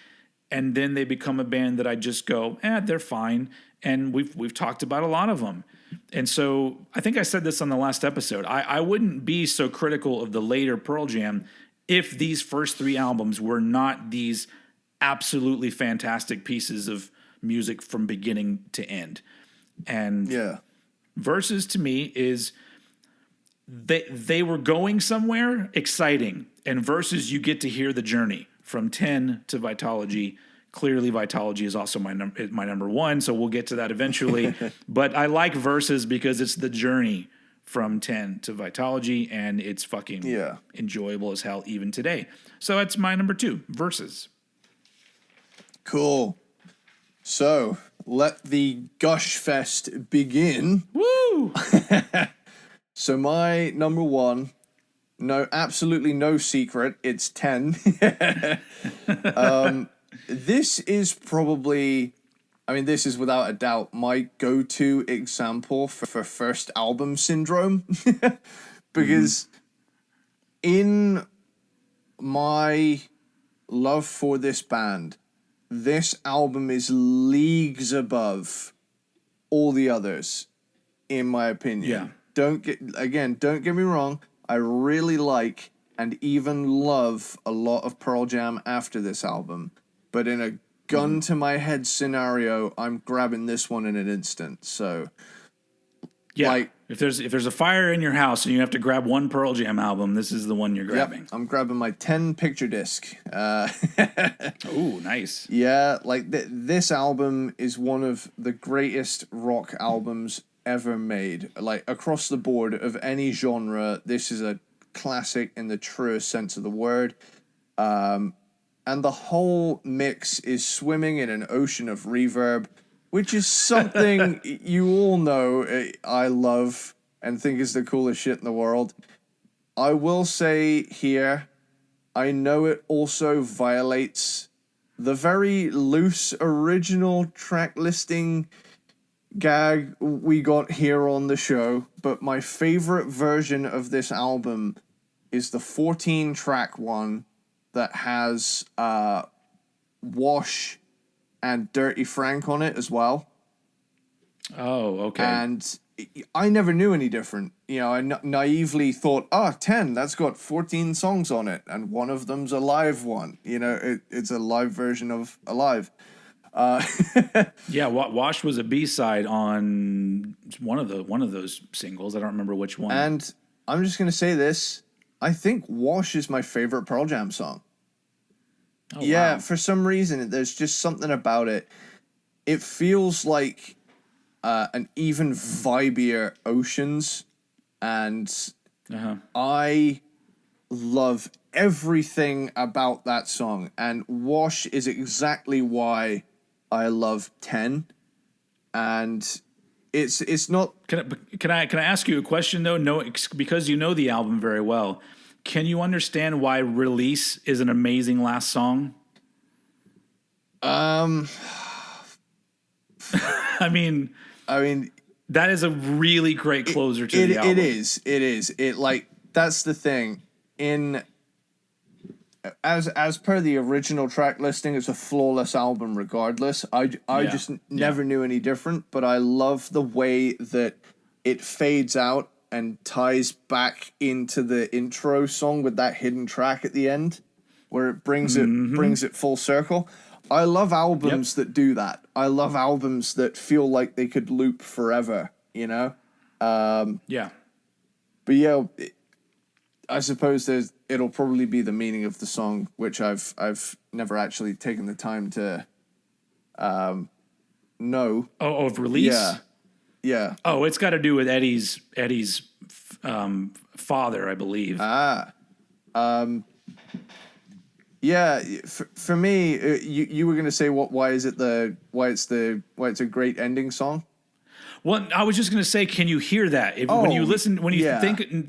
and then they become a band that I just go, they're fine. And we've talked about a lot of them. And so I think I said this on the last episode. I wouldn't be so critical of the later Pearl Jam if these first 3 albums were not these absolutely fantastic pieces of music from beginning to end. And Versus to me is they were going somewhere exciting, and Versus you get to hear the journey from 10 to Vitalogy. Clearly, Vitalogy is also my number 1, so we'll get to that eventually. But I like Versus because it's the journey from 10 to Vitalogy, and it's fucking enjoyable as hell even today. So that's my number 2, Versus. Cool. So let the gush fest begin. Woo! So my number 1, absolutely no secret, it's 10. This is probably, this is without a doubt my go-to example for first album syndrome. Because in my love for this band, this album is leagues above all the others, in my opinion. Yeah. Don't get me wrong. I really like and even love a lot of Pearl Jam after this album. But in a gun to my head scenario, I'm grabbing this one in an instant. So, yeah, if there's a fire in your house and you have to grab one Pearl Jam album, this is the one you're grabbing. Yep, I'm grabbing my 10 picture disc. Oh, nice. Yeah, like this album is one of the greatest rock albums ever made. Like across the board of any genre, this is a classic in the truest sense of the word. And the whole mix is swimming in an ocean of reverb, which is something you all know I love and think is the coolest shit in the world. I will say here, I know it also violates the very loose original track listing gag we got here on the show, but my favorite version of this album is the 14-track one that has Wash and Dirty Frank on it as well. Oh, okay. And I never knew any different. You know, I naively thought, 10, that's got 14 songs on it, and one of them's a live one. You know, it's a live version of Alive. Yeah, Wash was a B-side on one of those singles. I don't remember which one. And I'm just going to say this. I think Wash is my favorite Pearl Jam song. Oh, yeah, wow. for some reason, there's just something about it. It feels like an even vibier Oceans, and I love everything about that song. And Wash is exactly why I love 10. And it's not. Can I ask you a question though? No, because you know the album very well. Can you understand why Release is an amazing last song? I mean, that is a really great closer to the album. It is. It like that's the thing. As per the original track listing, it's a flawless album regardless. I just never knew any different, but I love the way that it fades out and ties back into the intro song with that hidden track at the end, where it brings it full circle. I love albums that do that. I love albums that feel like they could loop forever, you know? Yeah. But yeah, I suppose it'll probably be the meaning of the song, which I've never actually taken the time to know. Oh, of release? Yeah. Yeah. Oh, it's got to do with Eddie's father, I believe. Yeah, for me, you were gonna say why it's a great ending song? Well, I was just going to say, can you hear that? When you listen, when you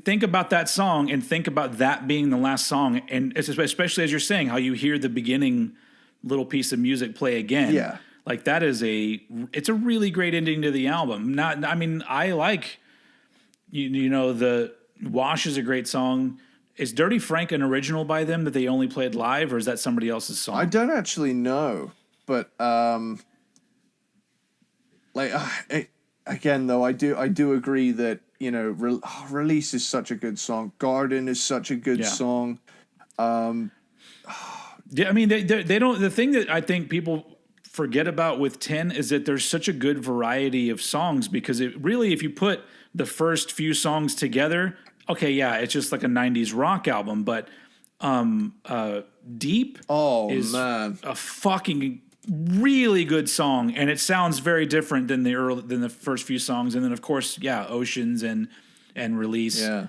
think about that song and think about that being the last song, and especially as you're saying how you hear the beginning little piece of music play again. Yeah. Like that is it's a really great ending to the album. I like, the Wash is a great song. Is Dirty Frank an original by them that they only played live, or is that somebody else's song? I don't actually know, but again though, I do agree that Release is such a good song. Garden is such a good song. Yeah, I mean they don't. The thing that I think people forget about with 10 is that there's such a good variety of songs, because it really, if you put the first few songs together, okay, yeah, it's just like a 90s rock album, but Deep is a fucking really good song, and it sounds very different than the first few songs. And then of course, Oceans and Release. Yeah.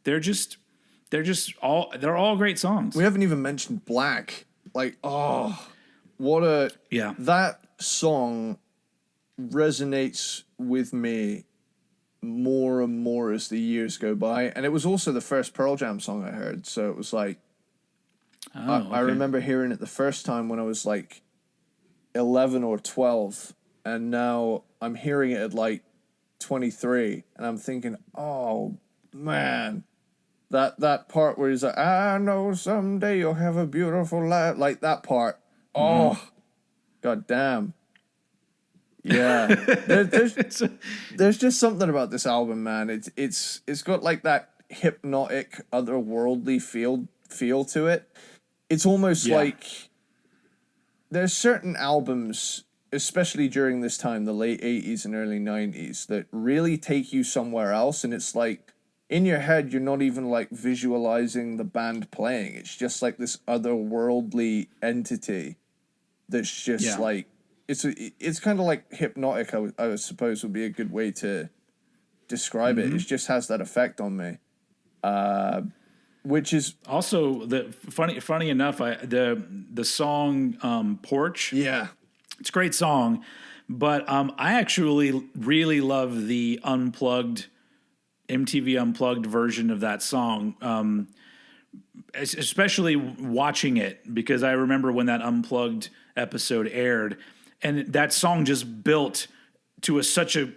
They're all great songs. We haven't even mentioned Black. Like, that song resonates with me more and more as the years go by. And it was also the first Pearl Jam song I heard. So it was like, I remember hearing it the first time when I was like 11 or 12. And now I'm hearing it at like 23. And I'm thinking, oh, man. That part where he's like, I know someday you'll have a beautiful life. Like that part. Oh, god damn. Yeah. There's just something about this album, man. It's got like that hypnotic, otherworldly feel to it. It's almost like there's certain albums, especially during this time, the late 80s and early 90s, that really take you somewhere else, and it's like in your head, you're not even like visualizing the band playing. It's just like this otherworldly entity that's just like, it's kind of like hypnotic, I suppose would be a good way to describe it. It just has that effect on me. Which is also funny enough, the song Porch. Yeah. It's a great song, but I actually really love the MTV Unplugged version of that song, especially watching it, because I remember when that Unplugged episode aired, and that song just built to such an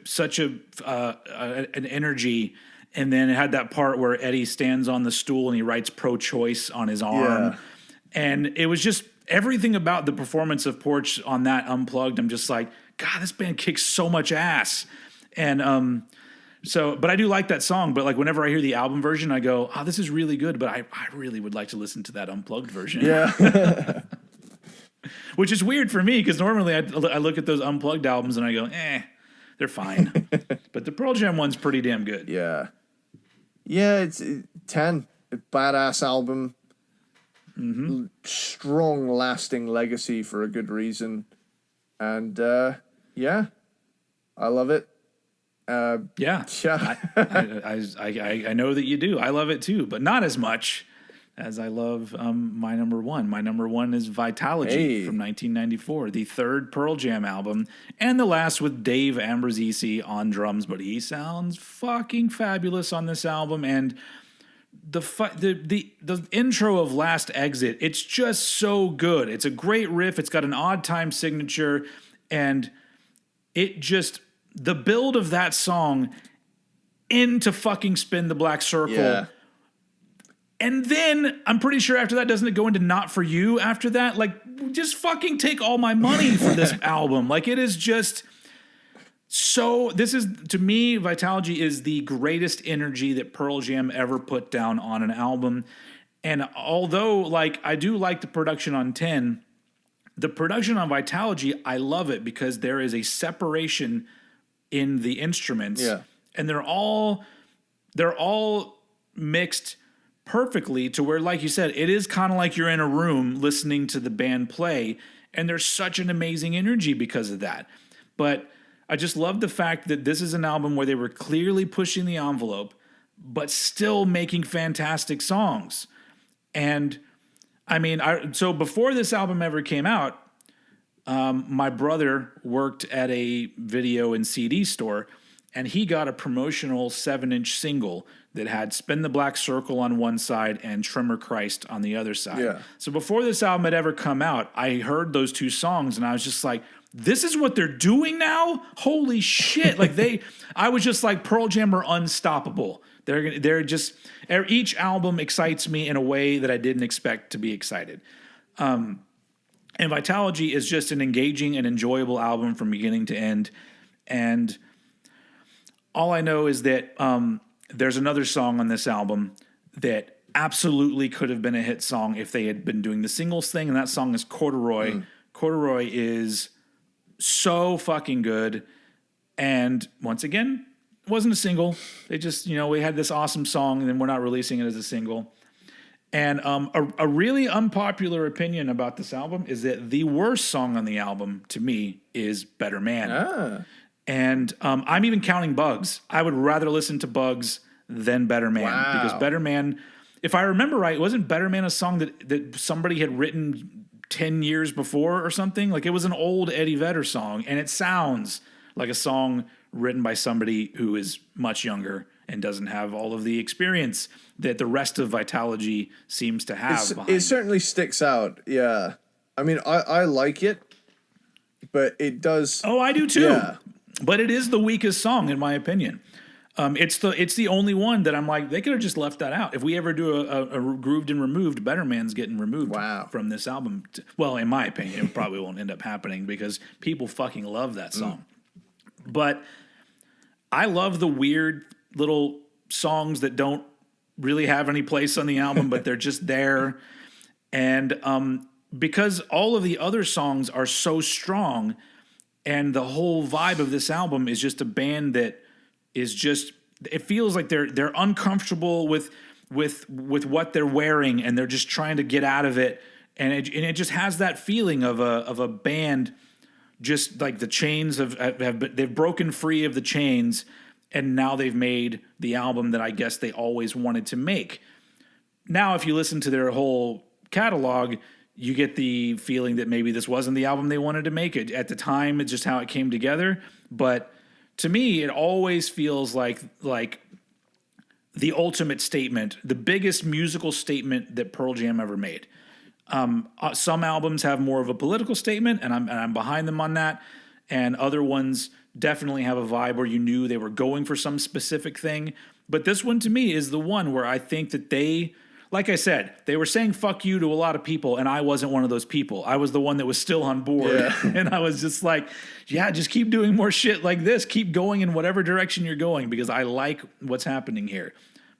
energy, and then it had that part where Eddie stands on the stool and he writes pro-choice on his arm, and it was just everything about the performance of Porch on that Unplugged. I'm just like, God, this band kicks so much ass, and but I do like that song. But like whenever I hear the album version, I go, "Oh, this is really good." But I really would like to listen to that Unplugged version. Yeah, which is weird for me because normally I look at those Unplugged albums and I go, they're fine. But the Pearl Jam one's pretty damn good. Yeah, it's 10, a badass album, strong, lasting legacy for a good reason, and I love it. I know that you do. I love it too, but not as much as I love my number one. My number one is Vitalogy from 1994, the third Pearl Jam album, and the last with Dave Ambrosisi on drums. But he sounds fucking fabulous on this album, and the intro of Last Exit, it's just so good. It's a great riff. It's got an odd time signature, and it just. The build of that song into fucking Spin the Black Circle. Yeah. And then I'm pretty sure after that, doesn't it go into Not For You after that? Like, just fucking take all my money for this album. Like, it is just so. This is, to me, Vitalogy is the greatest energy that Pearl Jam ever put down on an album. And although, like, I do like the production on 10, The production on Vitalogy, I love it because there is a separation in the instruments, Yeah. and they're all mixed perfectly to where, like you said, it is kind of like you're in a room listening to the band play, and there's such an amazing energy because of that. But I just love the fact that this is an album where they were clearly pushing the envelope, but still making fantastic songs. And I mean, so before this album ever came out, my brother worked at a video and CD store, and he got a promotional 7-inch single that had Spin the Black Circle on one side and Trimmer Christ on the other side. Yeah. So before this album had ever come out, I heard those two songs, and I was just like, this is what they're doing now? Holy shit. I was just like, Pearl Jam are unstoppable. They're just, each album excites me in a way that I didn't expect to be excited. And Vitalogy is just an engaging and enjoyable album from beginning to end. And all I know is that there's another song on this album that absolutely could have been a hit song if they had been doing the singles thing, and that song is Corduroy. Corduroy is so fucking good. And once again, it wasn't a single. They just, we had this awesome song, and then we're not releasing it as a single. And a really unpopular opinion about this album is that the worst song on the album, to me, is Better Man. And I'm even counting Bugs. I would rather listen to Bugs than Better Man. Wow. Because Better Man, if I remember right, wasn't Better Man a song that somebody had written 10 years before or something? Like, it was an old Eddie Vedder song, and it sounds like a song written by somebody who is much younger and doesn't have all of the experience that the rest of Vitalogy seems to have. It certainly sticks out. Yeah. I mean, I like it, but it does. Oh, I do too. Yeah. But it is the weakest song, in my opinion. It's the only one that I'm like, they could have just left that out. If we ever do a Grooved and Removed, Better Man's getting removed from this album. Well, in my opinion, it probably won't end up happening because people fucking love that song. But I love the weird little songs that don't really have any place on the album, but they're just there. And because all of the other songs are so strong, and the whole vibe of this album is just a band that is just, it feels like they're uncomfortable with what they're wearing, and they're just trying to get out of it. And it just has that feeling of a band, just like the chains they've broken free of the chains, and now they've made the album that I guess they always wanted to make. Now, if you listen to their whole catalog, you get the feeling that maybe this wasn't the album they wanted to make. It at the time, it's just how it came together. But to me, it always feels like the ultimate statement, the biggest musical statement that Pearl Jam ever made. Some albums have more of a political statement, and I'm behind them on that. And other ones definitely have a vibe where you knew they were going for some specific thing. But this one, to me, is the one where I think that they, like I said, they were saying fuck you to a lot of people, and I wasn't one of those people. I was the one that was still on board. Yeah. And I was just like, yeah, just keep doing more shit like this. Keep going in whatever direction you're going, because I like what's happening here.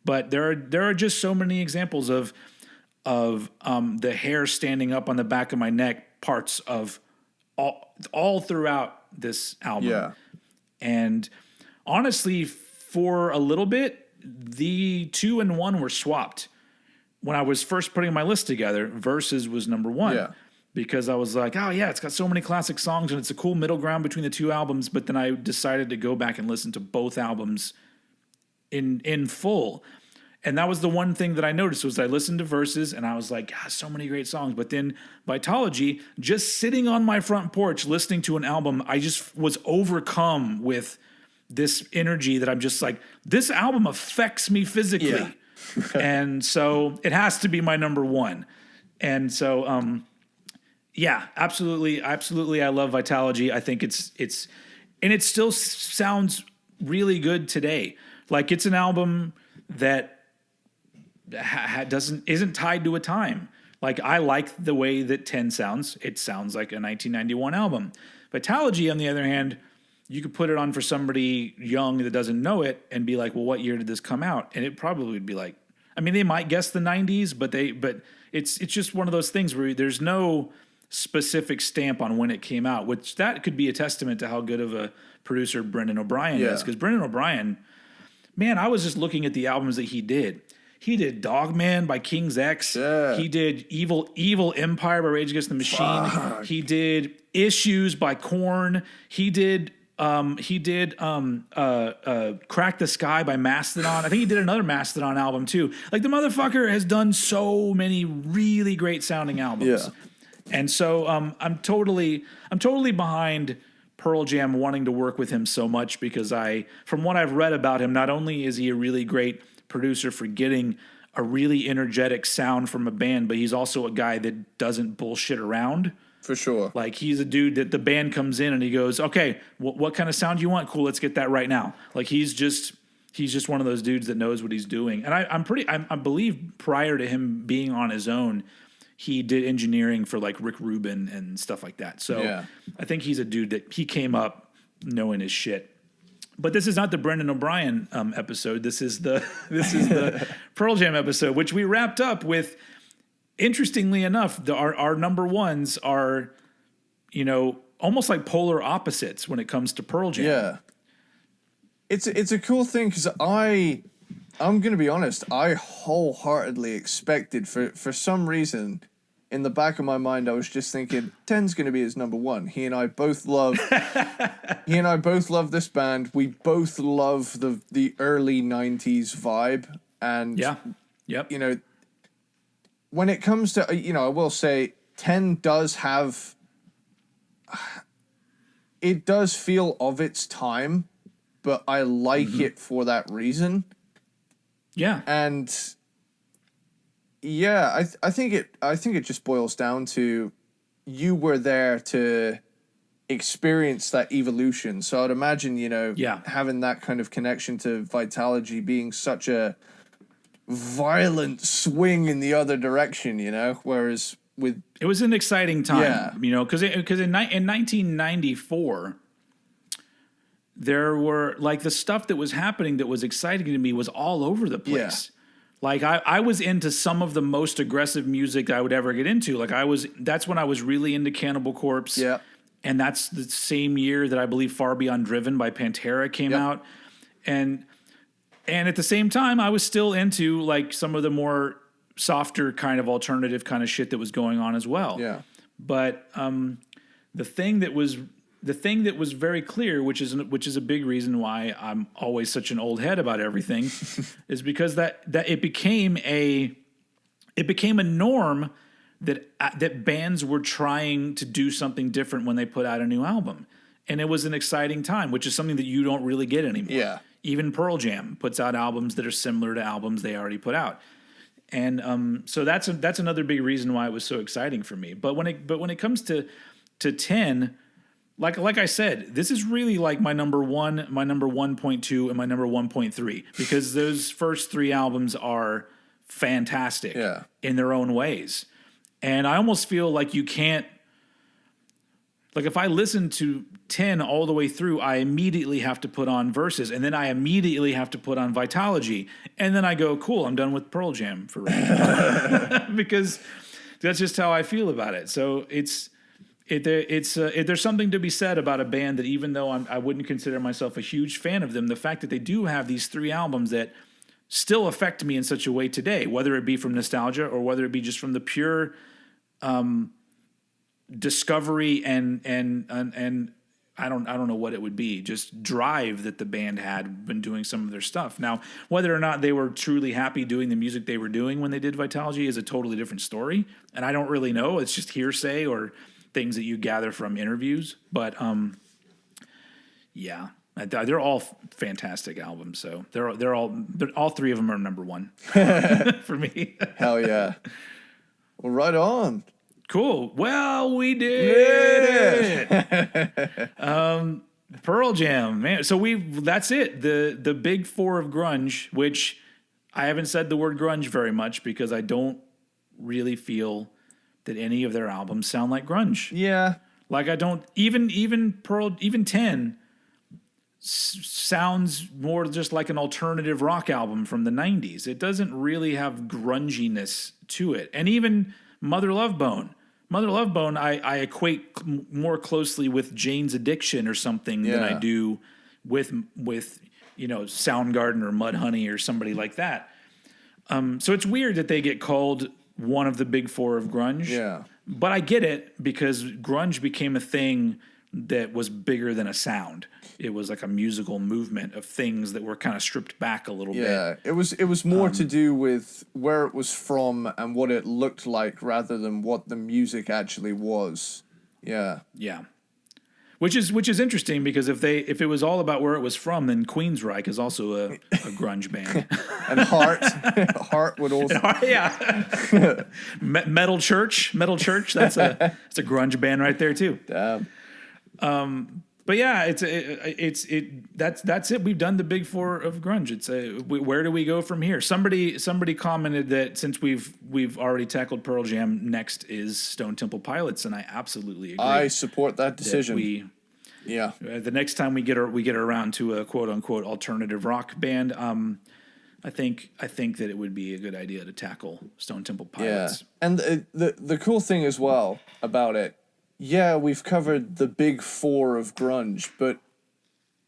But there are just so many examples of the hair standing up on the back of my neck parts of all throughout this album. Yeah. And honestly, for a little bit, the 2 and 1 were swapped. When I was first putting my list together, Versus was number 1. Yeah. Because I was like, oh yeah, it's got so many classic songs and it's a cool middle ground between the two albums. But then I decided to go back and listen to both albums in full. And that was the one thing that I noticed was I listened to Versus and I was like, God, so many great songs. But then Vitalogy, just sitting on my front porch listening to an album, I just was overcome with this energy that I'm just like, this album affects me physically. Yeah. And so it has to be my number 1. And so, yeah, absolutely. I love Vitalogy. I think it's and it still sounds really good today. Like, it's an album that isn't tied to a time. Like, I like the way that 10 sounds. It sounds like a 1991 album. Vitalogy, on the other hand, you could put it on for somebody young that doesn't know it and be like, well, what year did this come out? And it probably would be like, I mean, they might guess the 90s, but it's just one of those things where there's no specific stamp on when it came out, which that could be a testament to how good of a producer Brendan O'Brien is. Because Brendan O'Brien, man, I was just looking at the albums that he did. He did Dogman by King's X. Yeah. He did Evil Empire by Rage Against the Machine. Fuck. He did Issues by Korn. He did Crack the Sky by Mastodon. I think he did another Mastodon album too. Like, the motherfucker has done so many really great sounding albums. Yeah. And so I'm totally behind Pearl Jam wanting to work with him so much, because from what I've read about him, not only is he a really great producer for getting a really energetic sound from a band, but he's also a guy that doesn't bullshit around. For sure. Like, he's a dude that the band comes in and he goes, okay, what kind of sound you want? Cool, let's get that right now. Like, he's just one of those dudes that knows what he's doing. And I believe prior to him being on his own, he did engineering for like Rick Rubin and stuff like that. So I think he's a dude that he came up knowing his shit. But this is not the Brendan O'Brien episode. This is the Pearl Jam episode, which we wrapped up with. Interestingly enough, our number ones are, almost like polar opposites when it comes to Pearl Jam. Yeah. It's a cool thing, because I'm going to be honest, I wholeheartedly expected, for some reason, in the back of my mind, I was just thinking 10's going to be his number one. He and I both love this band. We both love the early 90s vibe. And, when it comes to, I will say 10 does have, it does feel of its time, but I like it for that reason. Yeah. And I think it just boils down to, you were there to experience that evolution. So I'd imagine, having that kind of connection to Vitalogy being such a violent swing in the other direction, whereas with... It was an exciting time, because in 1994, there were, like, the stuff that was happening that was exciting to me was all over the place. Yeah. Like, I was into some of the most aggressive music I would ever get into. Like, that's when I was really into Cannibal Corpse. Yeah. And that's the same year that I believe Far Beyond Driven by Pantera came out. And at the same time, I was still into, like, some of the more softer kind of alternative kind of shit that was going on as well. Yeah. But the thing that was very clear, which is a big reason why I'm always such an old head about everything, is because that it became a norm that bands were trying to do something different when they put out a new album. And it was an exciting time, which is something that you don't really get anymore. Yeah. Even Pearl Jam puts out albums that are similar to albums they already put out. And so that's another big reason why it was so exciting for me. But when it comes to 10, like I said, this is really like my number 1, my number 1.2, and my number 1.3, because those first 3 albums are fantastic in their own ways. And I almost feel like you can't, like, if I listen to 10 all the way through, I immediately have to put on Versus, and then I immediately have to put on Vitalogy, and then I go, cool, I'm done with Pearl Jam for right now. Because that's just how I feel about it. So there's something to be said about a band that, even though I wouldn't consider myself a huge fan of them, the fact that they do have these 3 albums that still affect me in such a way today, whether it be from nostalgia or whether it be just from the pure discovery and I don't know what it would be, just drive that the band had when doing some of their stuff. Now, whether or not they were truly happy doing the music they were doing when they did Vitalogy is a totally different story, and I don't really know. It's just hearsay or things that you gather from interviews. But they're all fantastic albums. So they're all 3 of them are number 1 for me. Hell yeah! Well, right on. Cool. Well, we did it. Pearl Jam, man. So that's it. The big 4 of grunge, which I haven't said the word grunge very much because I don't really feel that any of their albums sound like grunge. Yeah. Like, I don't even 10 sounds more just like an alternative rock album from the 90s. It doesn't really have grunginess to it. And even Mother Love Bone Mother Love Bone, I equate more closely with Jane's Addiction or something than I do with Soundgarden or Mudhoney or somebody like that. So it's weird that they get called one of the big four of grunge. Yeah. But I get it because grunge became a thing that was bigger than a sound. It was like a musical movement of things that were kind of stripped back a little bit. Yeah, it was more to do with where it was from and what it looked like rather than what the music actually was. Yeah. Yeah. Which is interesting because if it was all about where it was from, then Queensryche is also a grunge band. And Heart would also. Metal Church, that's a grunge band right there too. Damn. But yeah, that's it. We've done the big four of grunge. Where do we go from here? Somebody commented that since we've already tackled Pearl Jam, next is Stone Temple Pilots, and I absolutely agree. I support that decision. The next time we get around to a quote unquote alternative rock band, I think that it would be a good idea to tackle Stone Temple Pilots. Yeah, and the cool thing as well about it. Yeah, we've covered the big four of grunge, but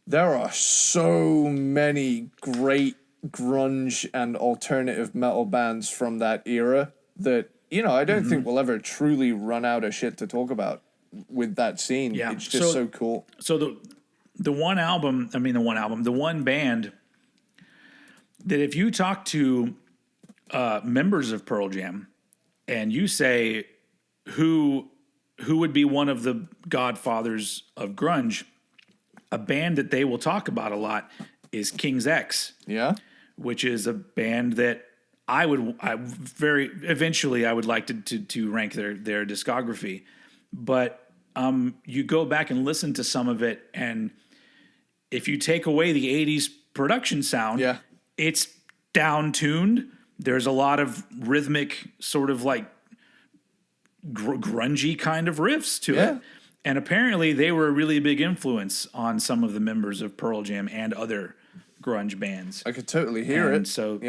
there are so many great grunge and alternative metal bands from that era that, I don't think we'll ever truly run out of shit to talk about with that scene. Yeah. It's just so cool. So the one band that if you talk to members of Pearl Jam and you say who would be one of the godfathers of grunge, a band that they will talk about a lot is King's X. Yeah. Which is a band that I would like to rank their discography. But you go back and listen to some of it, and if you take away the 80s production sound, it's down-tuned. There's a lot of rhythmic sort of like grungy kind of riffs to it. And apparently they were a really big influence on some of the members of Pearl Jam and other grunge bands. I could totally hear it. So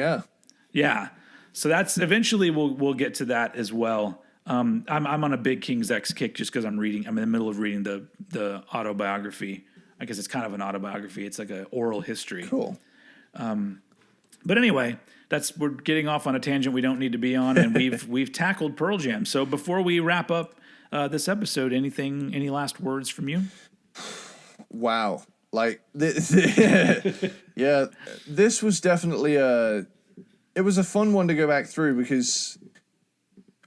yeah. So that's eventually we'll get to that as well. I'm on a big King's X kick just because I'm in the middle of reading the autobiography. I guess it's kind of an autobiography. It's like an oral history. Cool. But anyway, we're getting off on a tangent we don't need to be on, and we've tackled Pearl Jam. So before we wrap up this episode, any last words from you? Wow. Like, this was definitely it was a fun one to go back through because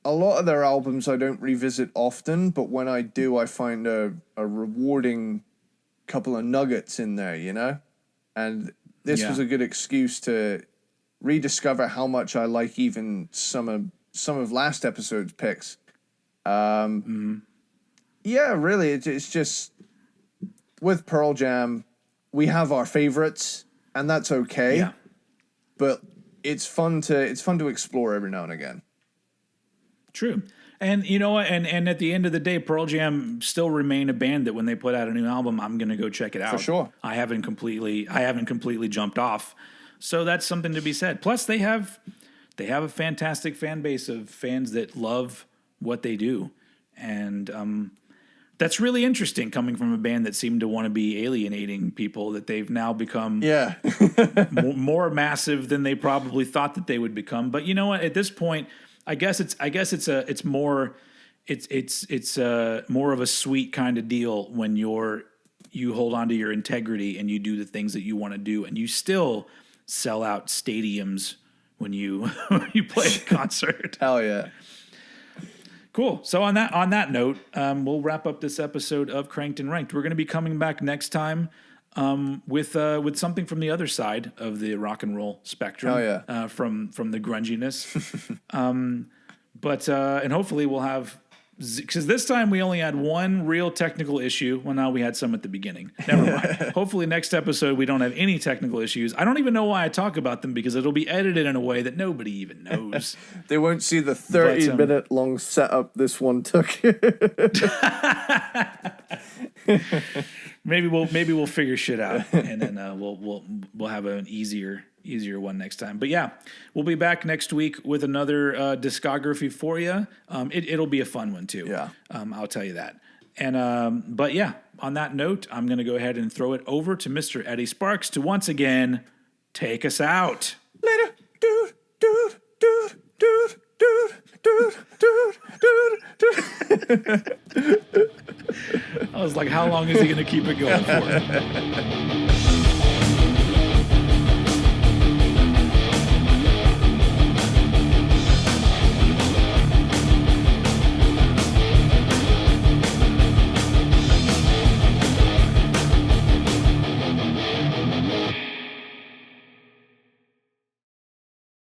a lot of their albums I don't revisit often, but when I do, I find a rewarding couple of nuggets in there, And this was a good excuse to rediscover how much I like even some of last episode's picks. Yeah, really, it's just with Pearl Jam, we have our favorites, and that's okay. Yeah. But it's fun to explore every now and again. True. And you know what? And at the end of the day, Pearl Jam still remain a band that when they put out a new album, I'm going to go check it out. For sure. I haven't completely jumped off. So that's something to be said. Plus they have a fantastic fan base of fans that love what they do. And that's really interesting coming from a band that seemed to want to be alienating people, that they've now become more massive than they probably thought that they would become. But you know what? At this point, I guess it's more of a sweet kind of deal when you hold on to your integrity and you do the things that you want to do, and you still sell out stadiums when you play a concert. Hell yeah. Cool. So on that note, we'll wrap up this episode of Cranked and Ranked. We're going to be coming back next time with something from the other side of the rock and roll spectrum. Oh yeah. From the grunginess. And hopefully we'll have, because this time we only had one real technical issue. Well, now we had some at the beginning. Never mind. Hopefully next episode we don't have any technical issues. I don't even know why I talk about them because it'll be edited in a way that nobody even knows. They won't see the 30-minute long setup this one took. Maybe we'll figure shit out, and then we'll have an easier easier one next time. But yeah, we'll be back next week with another discography for you. It'll be a fun one too. Yeah. I'll tell you that. And but yeah, on that note, I'm going to go ahead and throw it over to Mr. Eddie Sparxx to once again take us out. Later, dude, dude, dude, dude, dude, dude, dude, dude. I was like, how long is he going to keep it going for?